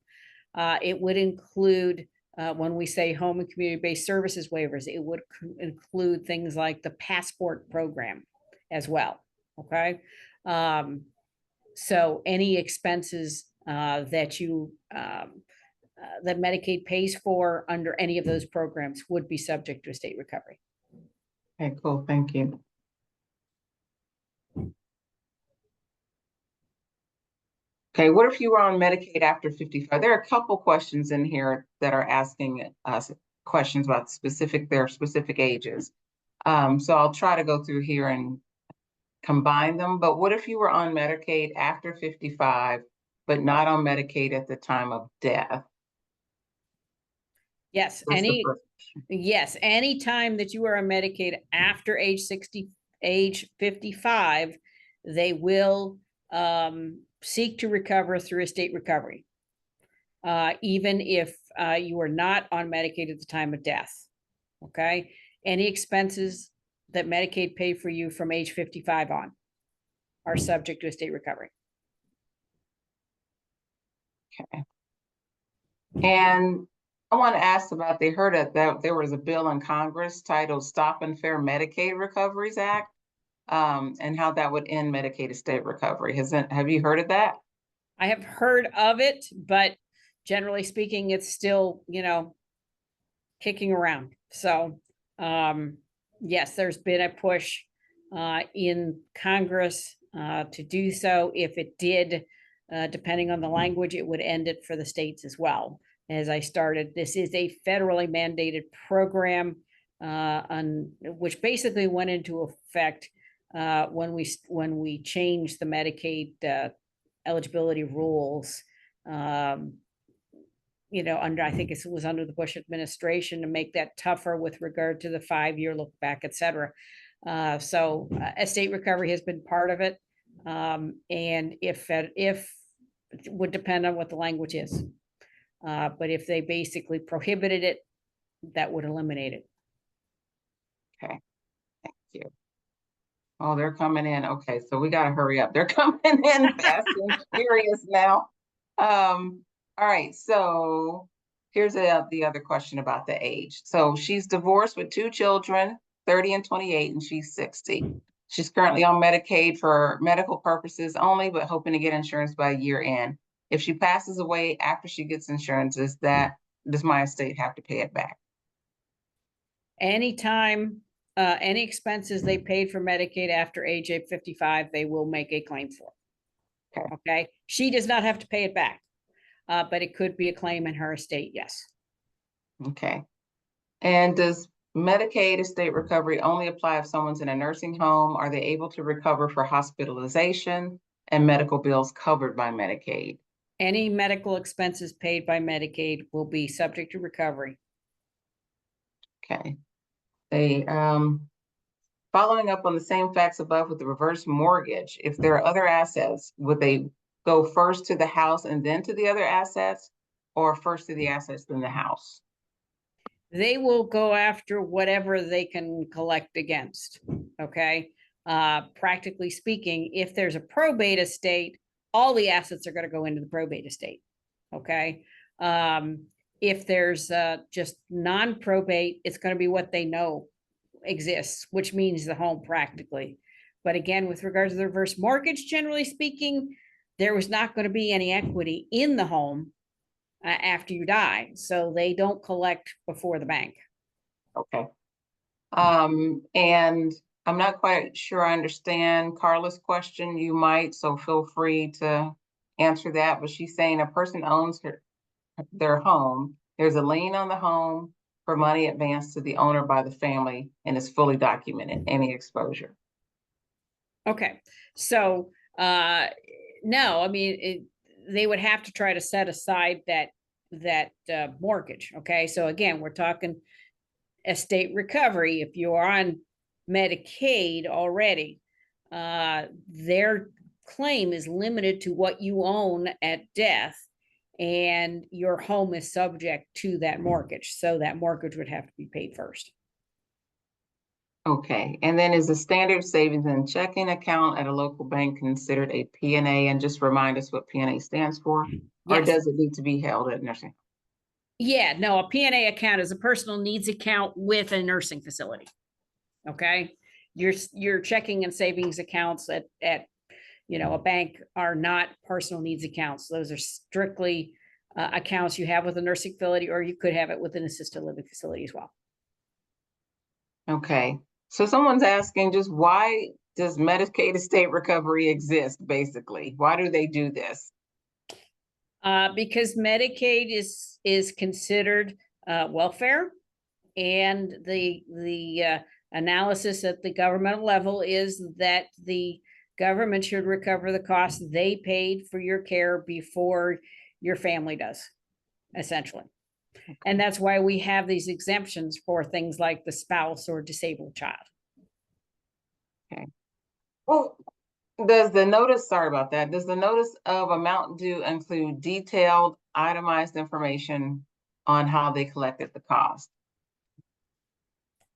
It would include, when we say home and community-based services waivers, it would include things like the passport program as well. Okay, so any expenses that you that Medicaid pays for under any of those programs would be subject to estate recovery. Okay, cool. Thank you. Okay, what if you were on Medicaid after 55? There are a couple questions in here that are asking us questions about their specific ages. So I'll try to go through here and combine them. But what if you were on Medicaid after 55, but not on Medicaid at the time of death? Yes, any time that you are on Medicaid after age 55, they will seek to recover through estate recovery, even if you are not on Medicaid at the time of death. Okay, any expenses that Medicaid pay for you from age 55 on are subject to estate recovery. Okay. And I want to ask about, they heard that there was a bill in Congress titled Stop and Fair Medicaid Recoveries Act, and how that would end Medicaid estate recovery. Have you heard of that? I have heard of it, but generally speaking, it's still, kicking around. So, yes, there's been a push in Congress to do so. If it did, depending on the language, it would end it for the states as well. As I started, this is a federally mandated program, which basically went into effect when we changed the Medicaid eligibility rules. I think it was under the Bush administration to make that tougher with regard to the 5-year look back, et cetera. So estate recovery has been part of it. And if it would depend on what the language is. But if they basically prohibited it, that would eliminate it. Okay, thank you. Oh, they're coming in. Okay, so we got to hurry up. They're coming in fast and furious now. All right, so here's the other question about the age. So she's divorced with 2 children, 30 and 28, and she's 60. She's currently on Medicaid for medical purposes only, but hoping to get insurance by year end. If she passes away after she gets insurance, does my estate have to pay it back? Anytime, any expenses they paid for Medicaid after age 55, they will make a claim for. Okay. She does not have to pay it back. But it could be a claim in her estate, yes. Okay. And does Medicaid estate recovery only apply if someone's in a nursing home? Are they able to recover for hospitalization and medical bills covered by Medicaid? Any medical expenses paid by Medicaid will be subject to recovery. Okay. Following up on the same facts above with the reverse mortgage, if there are other assets, would they go first to the house and then to the other assets, or first to the assets then the house? They will go after whatever they can collect against. Okay. Practically speaking, if there's a probate estate, all the assets are going to go into the probate estate. Okay. If there's just non-probate, it's going to be what they know exists, which means the home practically. But again, with regards to the reverse mortgage, generally speaking, there was not going to be any equity in the home after you die. So they don't collect before the bank. Okay. And I'm not quite sure I understand Carla's question. You might, so feel free to answer that. But she's saying a person owns their home. There's a lien on the home for money advanced to the owner by the family and is fully documented, any exposure. Okay, so no, I mean, they would have to try to set aside that mortgage. Okay, so again, we're talking estate recovery. If you're on Medicaid already, their claim is limited to what you own at death, and your home is subject to that mortgage. So that mortgage would have to be paid first. Okay, and then is the standard savings and checking account at a local bank considered a P&A? And just remind us what P&A stands for, or Yes. does it need to be held at nursing? Yeah, no, a P&A account is a personal needs account with a nursing facility. Okay, your checking and savings accounts at a bank are not personal needs accounts. Those are strictly accounts you have with a nursing facility, or you could have it with an assisted living facility as well. Okay, so someone's asking just why does Medicaid Estate Recovery exist, basically? Why do they do this? Because Medicaid is considered welfare, and the analysis at the governmental level is that the government should recover the costs they paid for your care before your family does, essentially. Okay. And that's why we have these exemptions for things like the spouse or disabled child. Okay. Well, does the notice, sorry about that, does the notice of amount due include detailed, itemized information on how they collected the cost?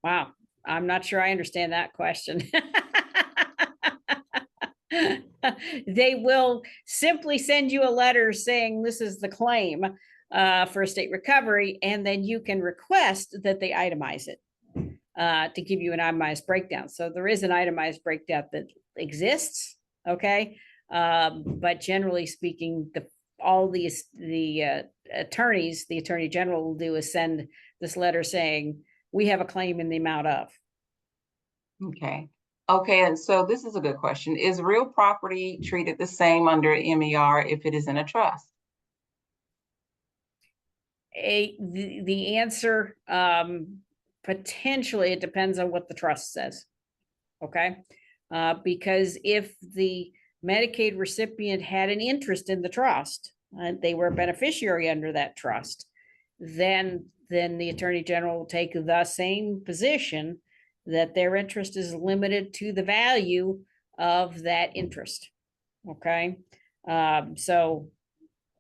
Wow, I'm not sure I understand that question. They will simply send you a letter saying this is the claim for estate recovery, and then you can request that they itemize it to give you an itemized breakdown. So there is an itemized breakdown that exists, okay? But generally speaking, all the attorneys, the attorney general will do is send this letter saying, we have a claim in the amount of. Okay. Okay, and so this is a good question. Is real property treated the same under MER if it is in a trust? The answer, potentially, it depends on what the trust says. Okay, because if the Medicaid recipient had an interest in the trust and they were a beneficiary under that trust, then the attorney general will take the same position that their interest is limited to the value of that interest. Okay, so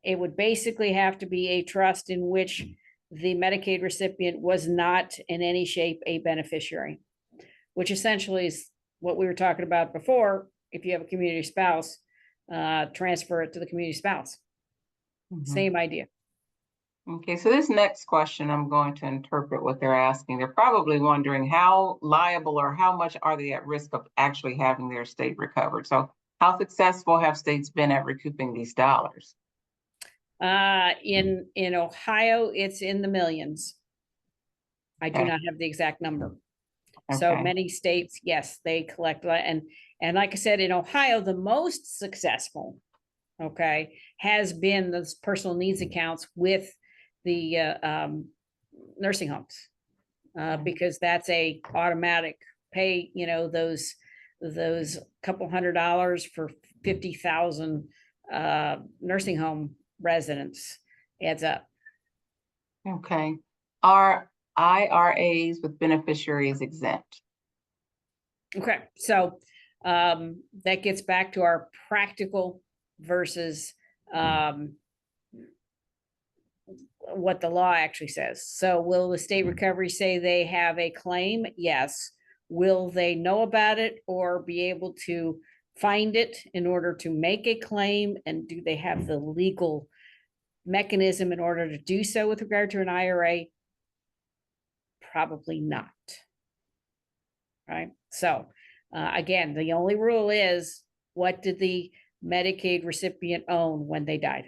it would basically have to be a trust in which the Medicaid recipient was not in any shape a beneficiary, which essentially is what we were talking about before. If you have a community spouse, transfer it to the community spouse. Mm-hmm. Same idea. Okay, so this next question, I'm going to interpret what they're asking. They're probably wondering how liable or how much are they at risk of actually having their estate recovered? So how successful have states been at recouping these dollars? In Ohio, it's in the millions. I do not have the exact number. Okay. So many states, yes, they collect, and like I said, in Ohio, the most successful, okay, has been those personal needs accounts with the nursing homes, because that's a automatic pay. You know, those couple $100 for 50,000 nursing home residents adds up. Okay. Are IRAs with beneficiaries exempt? Okay, so that gets back to our practical versus what the law actually says. So will the state recovery say they have a claim? Yes. Will they know about it or be able to find it in order to make a claim? And do they have the legal mechanism in order to do so with regard to an IRA? Probably not. right? So again, the only rule is, what did the Medicaid recipient own when they died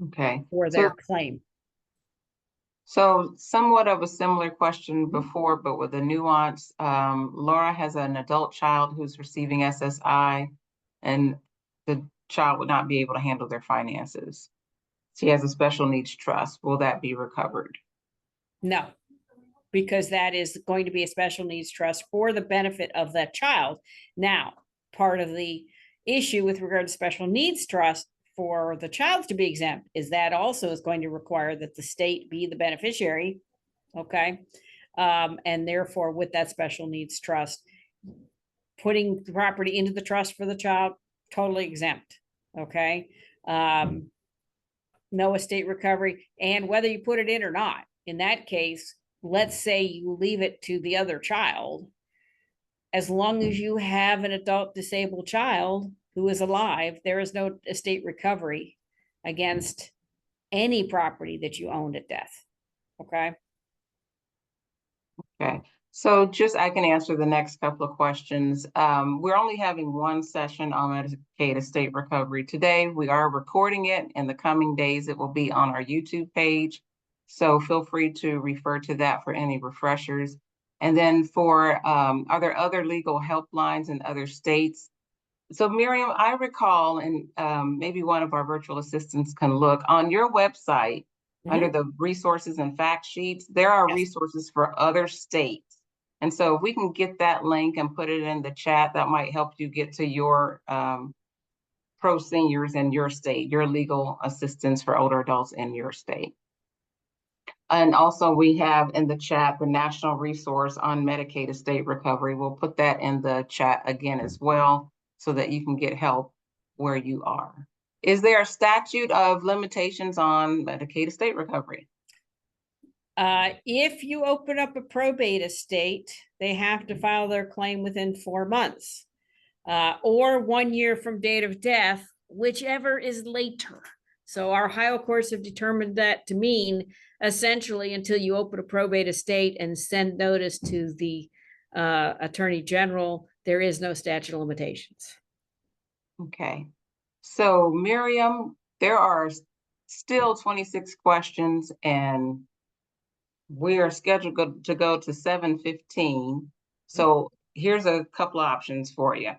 Okay. for their claim? So somewhat of a similar question before, but with a nuance. Laura has an adult child who's receiving SSI, and the child would not be able to handle their finances. She has a special needs trust. Will that be recovered? No, because that is going to be a special needs trust for the benefit of that child. Now, part of the issue with regard to special needs trust for the child to be exempt is that also is going to require that the state be the beneficiary. Okay. And therefore, with that special needs trust, putting the property into the trust for the child, totally exempt. Okay. No estate recovery. And whether you put it in or not, in that case, let's say you leave it to the other child, as long as you have an adult disabled child who is alive, there is no estate recovery against any property that you owned at death. Okay. Okay. So just I can answer the next couple of questions. We're only having one session on Medicaid Estate Recovery today. We are recording it. In the coming days, it will be on our YouTube page. So feel free to refer to that for any refreshers. And then for, are there other legal helplines in other states? So Miriam, I recall, and maybe one of our virtual assistants can look on your website under the resources and fact sheets, there are resources for other states. And so if we can get that link and put it in the chat, that might help you get to your pro seniors in your state, your legal assistance for older adults in your state. And also we have in the chat the national resource on Medicaid estate recovery. We'll put that in the chat again as well, so that you can get help where you are. Is there a statute of limitations on Medicaid estate recovery? If you open up a probate estate, they have to file their claim within 4 months, or 1 year from date of death, whichever is later. So our Ohio courts have determined that to mean essentially until you open a probate estate and send notice to the Attorney General, there is no statute of limitations. Okay. So Miriam, there are still 26 questions and we are scheduled to go to 7:15. So here's a couple of options for you.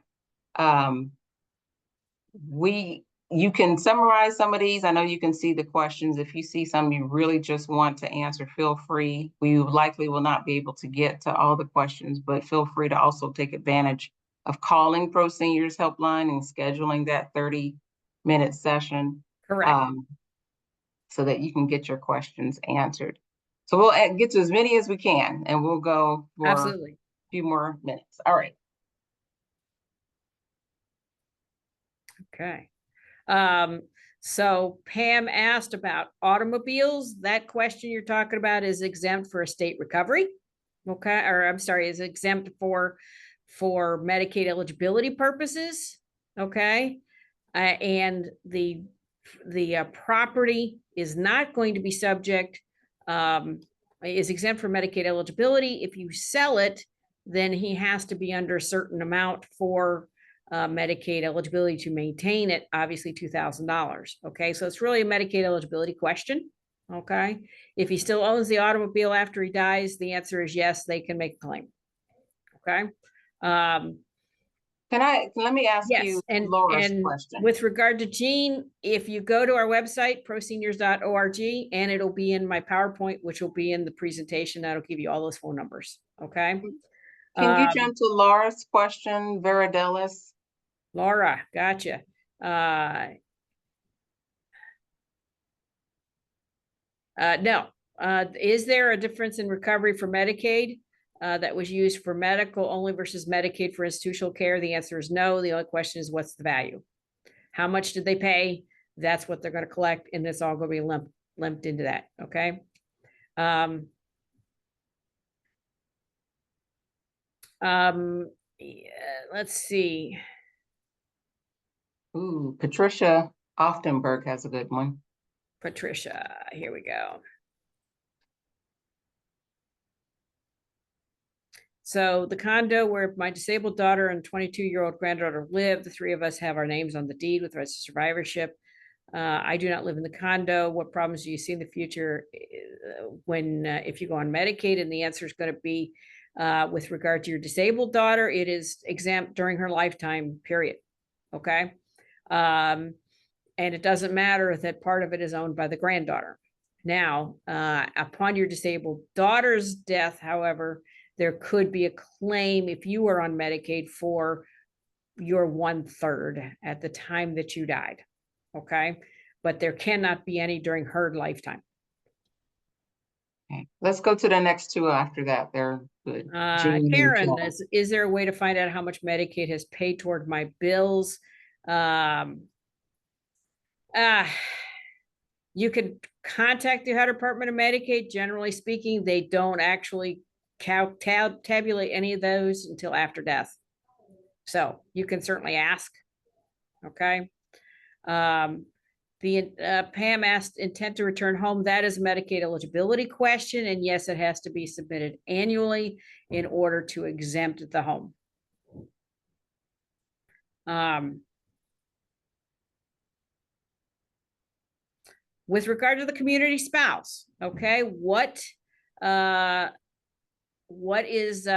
You can summarize some of these. I know you can see the questions. If you see some you really just want to answer, feel free. We likely will not be able to get to all the questions, but feel free to also take advantage of calling Pro Seniors Helpline and scheduling that 30-minute session. Correct. So that you can get your questions answered. So we'll get to as many as we can, and we'll go for Absolutely. a few more minutes. All right. Okay. So Pam asked about automobiles. That question you're talking about is exempt for estate recovery. Okay. Or I'm sorry, is exempt for Medicaid eligibility purposes. Okay. And the property is not going to be subject, is exempt from Medicaid eligibility. If you sell it, then he has to be under a certain amount for Medicaid eligibility to maintain it, obviously $2,000. Okay, so it's really a Medicaid eligibility question. Okay, if he still owns the automobile after he dies, the answer is yes, they can make a claim. Okay. Let me ask you Laura's question. With regard to Jean, if you go to our website, proseniors.org, and it'll be in my PowerPoint, which will be in the presentation, that'll give you all those phone numbers. Okay. Can you jump to Laura's question, Veridelis? Laura, gotcha. No. Is there a difference in recovery for Medicaid that was used for medical only versus Medicaid for institutional care? The answer is no. The only question is, what's the value? How much did they pay? That's what they're going to collect, and it's all going to be lumped into that. Okay. Yeah, let's see. Ooh, Patricia Oftenberg has a good one. Patricia, here we go. So the condo where my disabled daughter and 22-year-old granddaughter live, the three of us have our names on the deed with rights to survivorship. I do not live in the condo. What problems do you see in the future when if you go on Medicaid? And the answer is going to be with regard to your disabled daughter, it is exempt during her lifetime period. Okay. And it doesn't matter that part of it is owned by the granddaughter. Now, upon your disabled daughter's death, however, there could be a claim if you were on Medicaid for your 1/3 at the time that you died. Okay. But there cannot be any during her lifetime. Okay. Let's go to the next two after that. They're good. Karen, is there a way to find out how much Medicaid has paid toward my bills? You can contact the Ohio Department of Medicaid. Generally speaking, they don't actually tabulate any of those until after death. So you can certainly ask. Okay. Pam asked intent to return home. That is a Medicaid eligibility question. And yes, it has to be submitted annually in order to exempt the home. With regard to the community spouse, okay, what is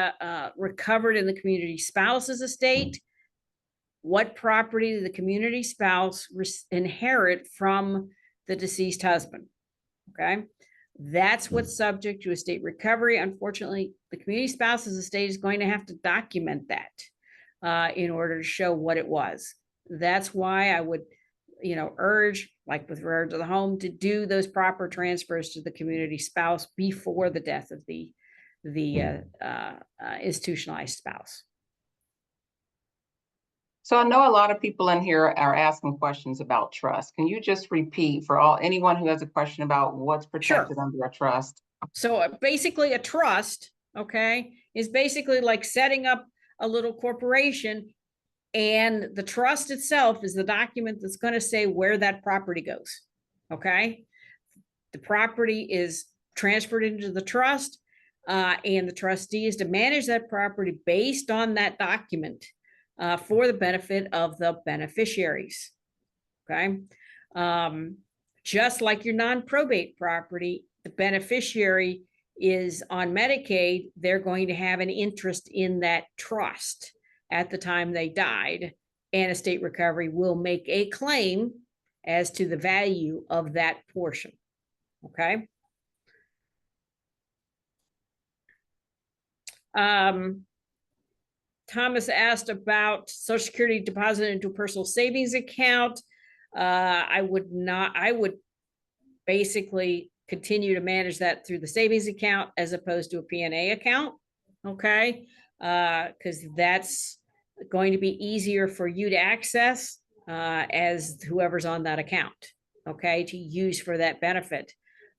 recovered in the community spouse's estate? What property did the community spouse inherit from the deceased husband? Okay, that's what's subject to estate recovery. Unfortunately, the community spouse's estate is going to have to document that in order to show what it was. That's why I would, urge, like with regard to the home, to do those proper transfers to the community spouse before the death of the institutionalized spouse. So I know a lot of people in here are asking questions about trust. Can you just repeat for anyone who has a question about what's protected under a trust? So basically a trust, okay, is basically like setting up a little corporation, and the trust itself is the document that's going to say where that property goes. Okay. The property is transferred into the trust, and the trustee is to manage that property based on that document for the benefit of the beneficiaries. Okay. Just like your non-probate property, the beneficiary is on Medicaid, they're going to have an interest in that trust at the time they died, and estate recovery will make a claim as to the value of that portion. Okay. Thomas asked about Social Security deposit into a personal savings account. I would basically continue to manage that through the savings account as opposed to a P&A account. Okay. Because that's going to be easier for you to access as whoever's on that account, okay, to use for that benefit,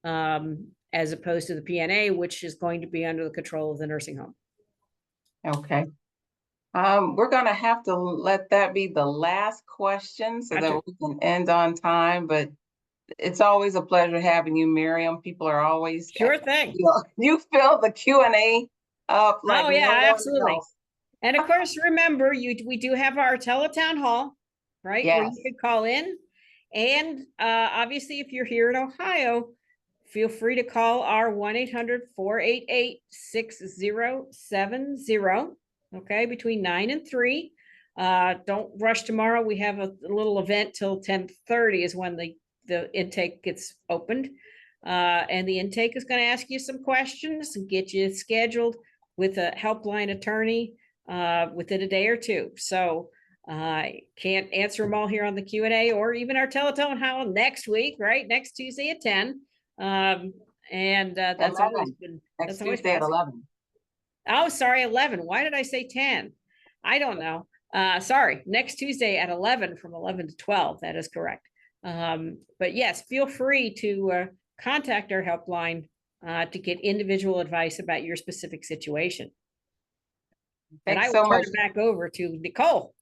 as opposed to the P&A, which is going to be under the control of the nursing home. Okay. We're going to have to let that be the last question so that we can end on time, but it's always a pleasure having you, Miriam. People are always sure thing. You fill the Q&A up like absolutely. And of course, remember, we do have our teletown hall, right? Yes. Where you could call in. And obviously, if you're here in Ohio, feel free to call our 1-800-488-6070, okay, between 9 and 3. Don't rush tomorrow. We have a little event till 10:30 is when the intake gets opened. And the intake is going to ask you some questions and get you scheduled with a helpline attorney within a day or two. So I can't answer them all here on the Q&A or even our teletown hall next week, right? Next Tuesday at 10. And that's always been next Tuesday at 11. Oh, sorry, 11. Why did I say 10? I don't know. Sorry, next Tuesday at 11 from 11 to 12. That is correct. But yes, feel free to contact our helpline to get individual advice about your specific situation. And I will turn it back over to Nicole.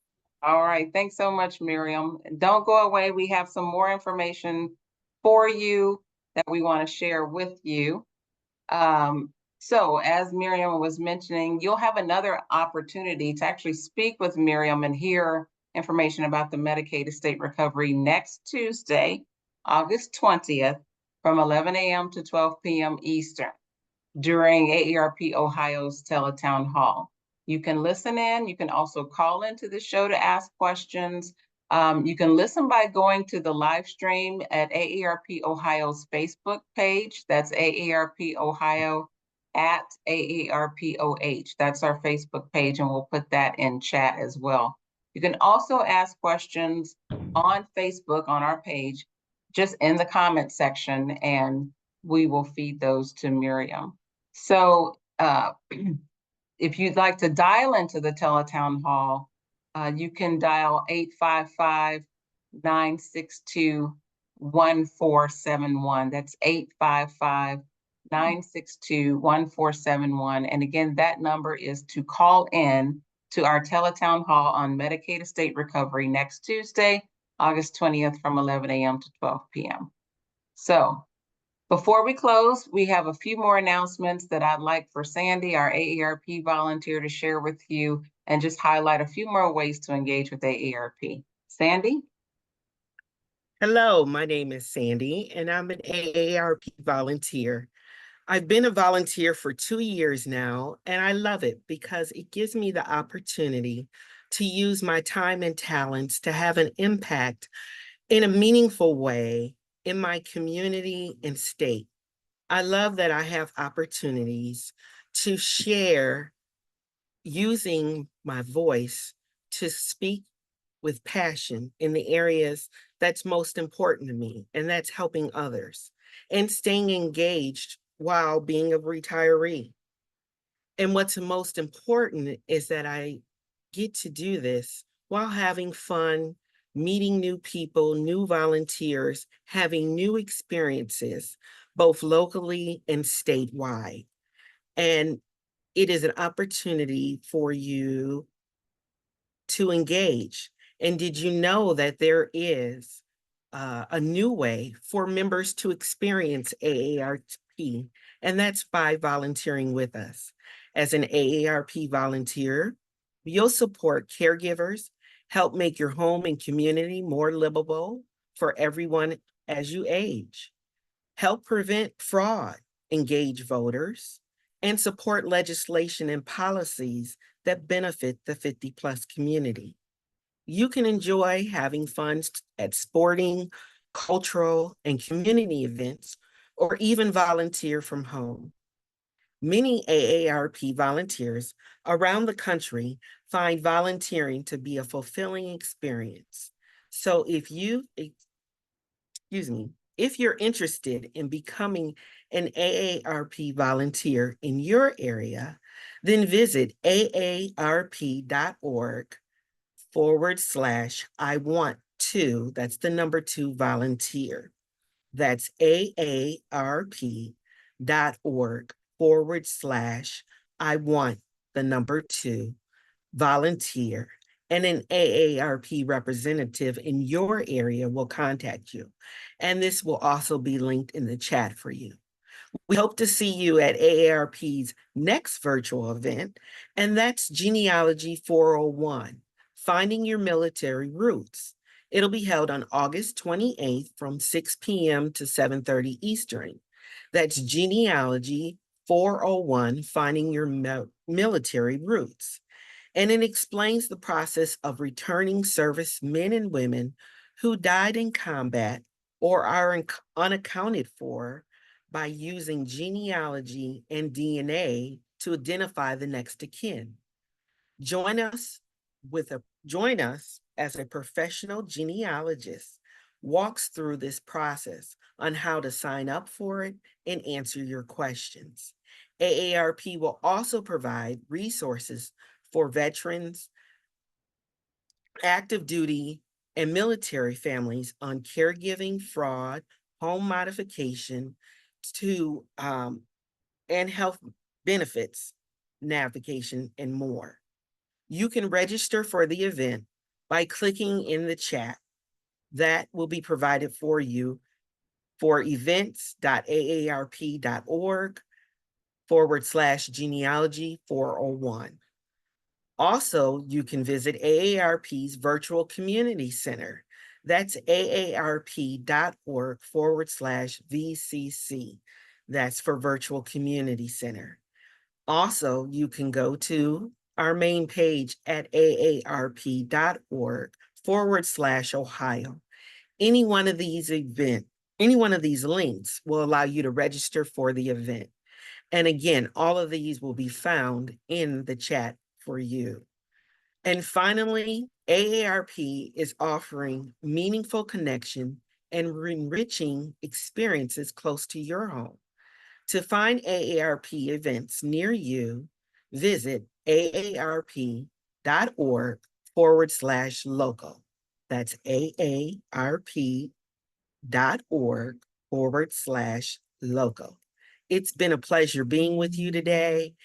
All right. Thanks so much, Miriam. Don't go away. We have some more information for you that we want to share with you. So as Miriam was mentioning, you'll have another opportunity to actually speak with Miriam and hear information about the Medicaid Estate Recovery next Tuesday, August 20th, from 11 a.m. to 12 p.m. Eastern during AARP Ohio's Teletown Hall. You can listen in. You can also call into the show to ask questions. You can listen by going to the live stream at AARP Ohio's Facebook page. That's AARP Ohio at AARPOH. That's our Facebook page, and we'll put that in chat as well. You can also ask questions on Facebook on our page, just in the comment section, and we will feed those to Miriam. So if you'd like to dial into the Teletown Hall, you can dial 855-962-1471. That's 855-962-1471. And again, that number is to call in to our Teletown Hall on Medicaid Estate Recovery next Tuesday, August 20th from 11 a.m. to 12 p.m. So before we close, we have a few more announcements that I'd like for Sandy, our AARP volunteer, to share with you and just highlight a few more ways to engage with AARP. Sandy? Hello, my name is Sandy, and I'm an AARP volunteer. I've been a volunteer for 2 years now, and I love it because it gives me the opportunity to use my time and talents to have an impact in a meaningful way in my community and state. I love that I have opportunities to share using my voice to speak with passion in the areas that's most important to me, and that's helping others and staying engaged while being a retiree. And what's most important is that I get to do this while having fun, meeting new people, new volunteers, having new experiences, both locally and statewide. And it is an opportunity for you to engage. And did you know that there is a new way for members to experience AARP, and that's by volunteering with us. As an AARP volunteer, you'll support caregivers, help make your home and community more livable for everyone as you age, help prevent fraud, engage voters, and support legislation and policies that benefit the 50+ community. You can enjoy having fun at sporting, cultural, and community events, or even volunteer from home. Many AARP volunteers around the country find volunteering to be a fulfilling experience. So if you're interested in becoming an AARP volunteer in your area, then visit aarp.org/I want to, that's the number 2 volunteer. That's aarp.org/I want the number 2 volunteer. And an AARP representative in your area will contact you. And this will also be linked in the chat for you. We hope to see you at AARP's next virtual event, and that's Genealogy 401, Finding Your Military Roots. It'll be held on August 28th from 6 p.m. to 7:30 Eastern. That's Genealogy 401, Finding Your Military Roots. And it explains the process of returning service men and women who died in combat or are unaccounted for by using genealogy and DNA to identify the next of kin. Join us as a professional genealogist walks through this process on how to sign up for it and answer your questions. AARP will also provide resources for veterans, active duty, and military families on caregiving, fraud, home modification, and health benefits, navigation, and more. You can register for the event by clicking in the chat that will be provided for you for events.aarp.org AARP.org/genealogy 401. Also, you can visit AARP's Virtual Community Center. That's AARP.org/VCC. That's for Virtual Community Center. Also, you can go to our main page at AARP.org/Ohio. Any one of these links will allow you to register for the event. And again, all of these will be found in the chat for you. And finally, AARP is offering meaningful connection and enriching experiences close to your home. To find AARP events near you, visit AARP.org/local. That's AARP.org/local. It's been a pleasure being with you today.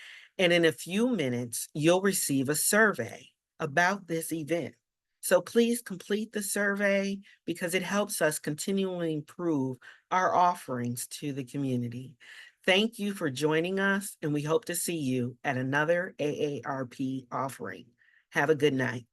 And in a few minutes, you'll receive a survey about this event. So please complete the survey because it helps us continually improve our offerings to the community. Thank you for joining us, and we hope to see you at another AARP offering. Have a good night.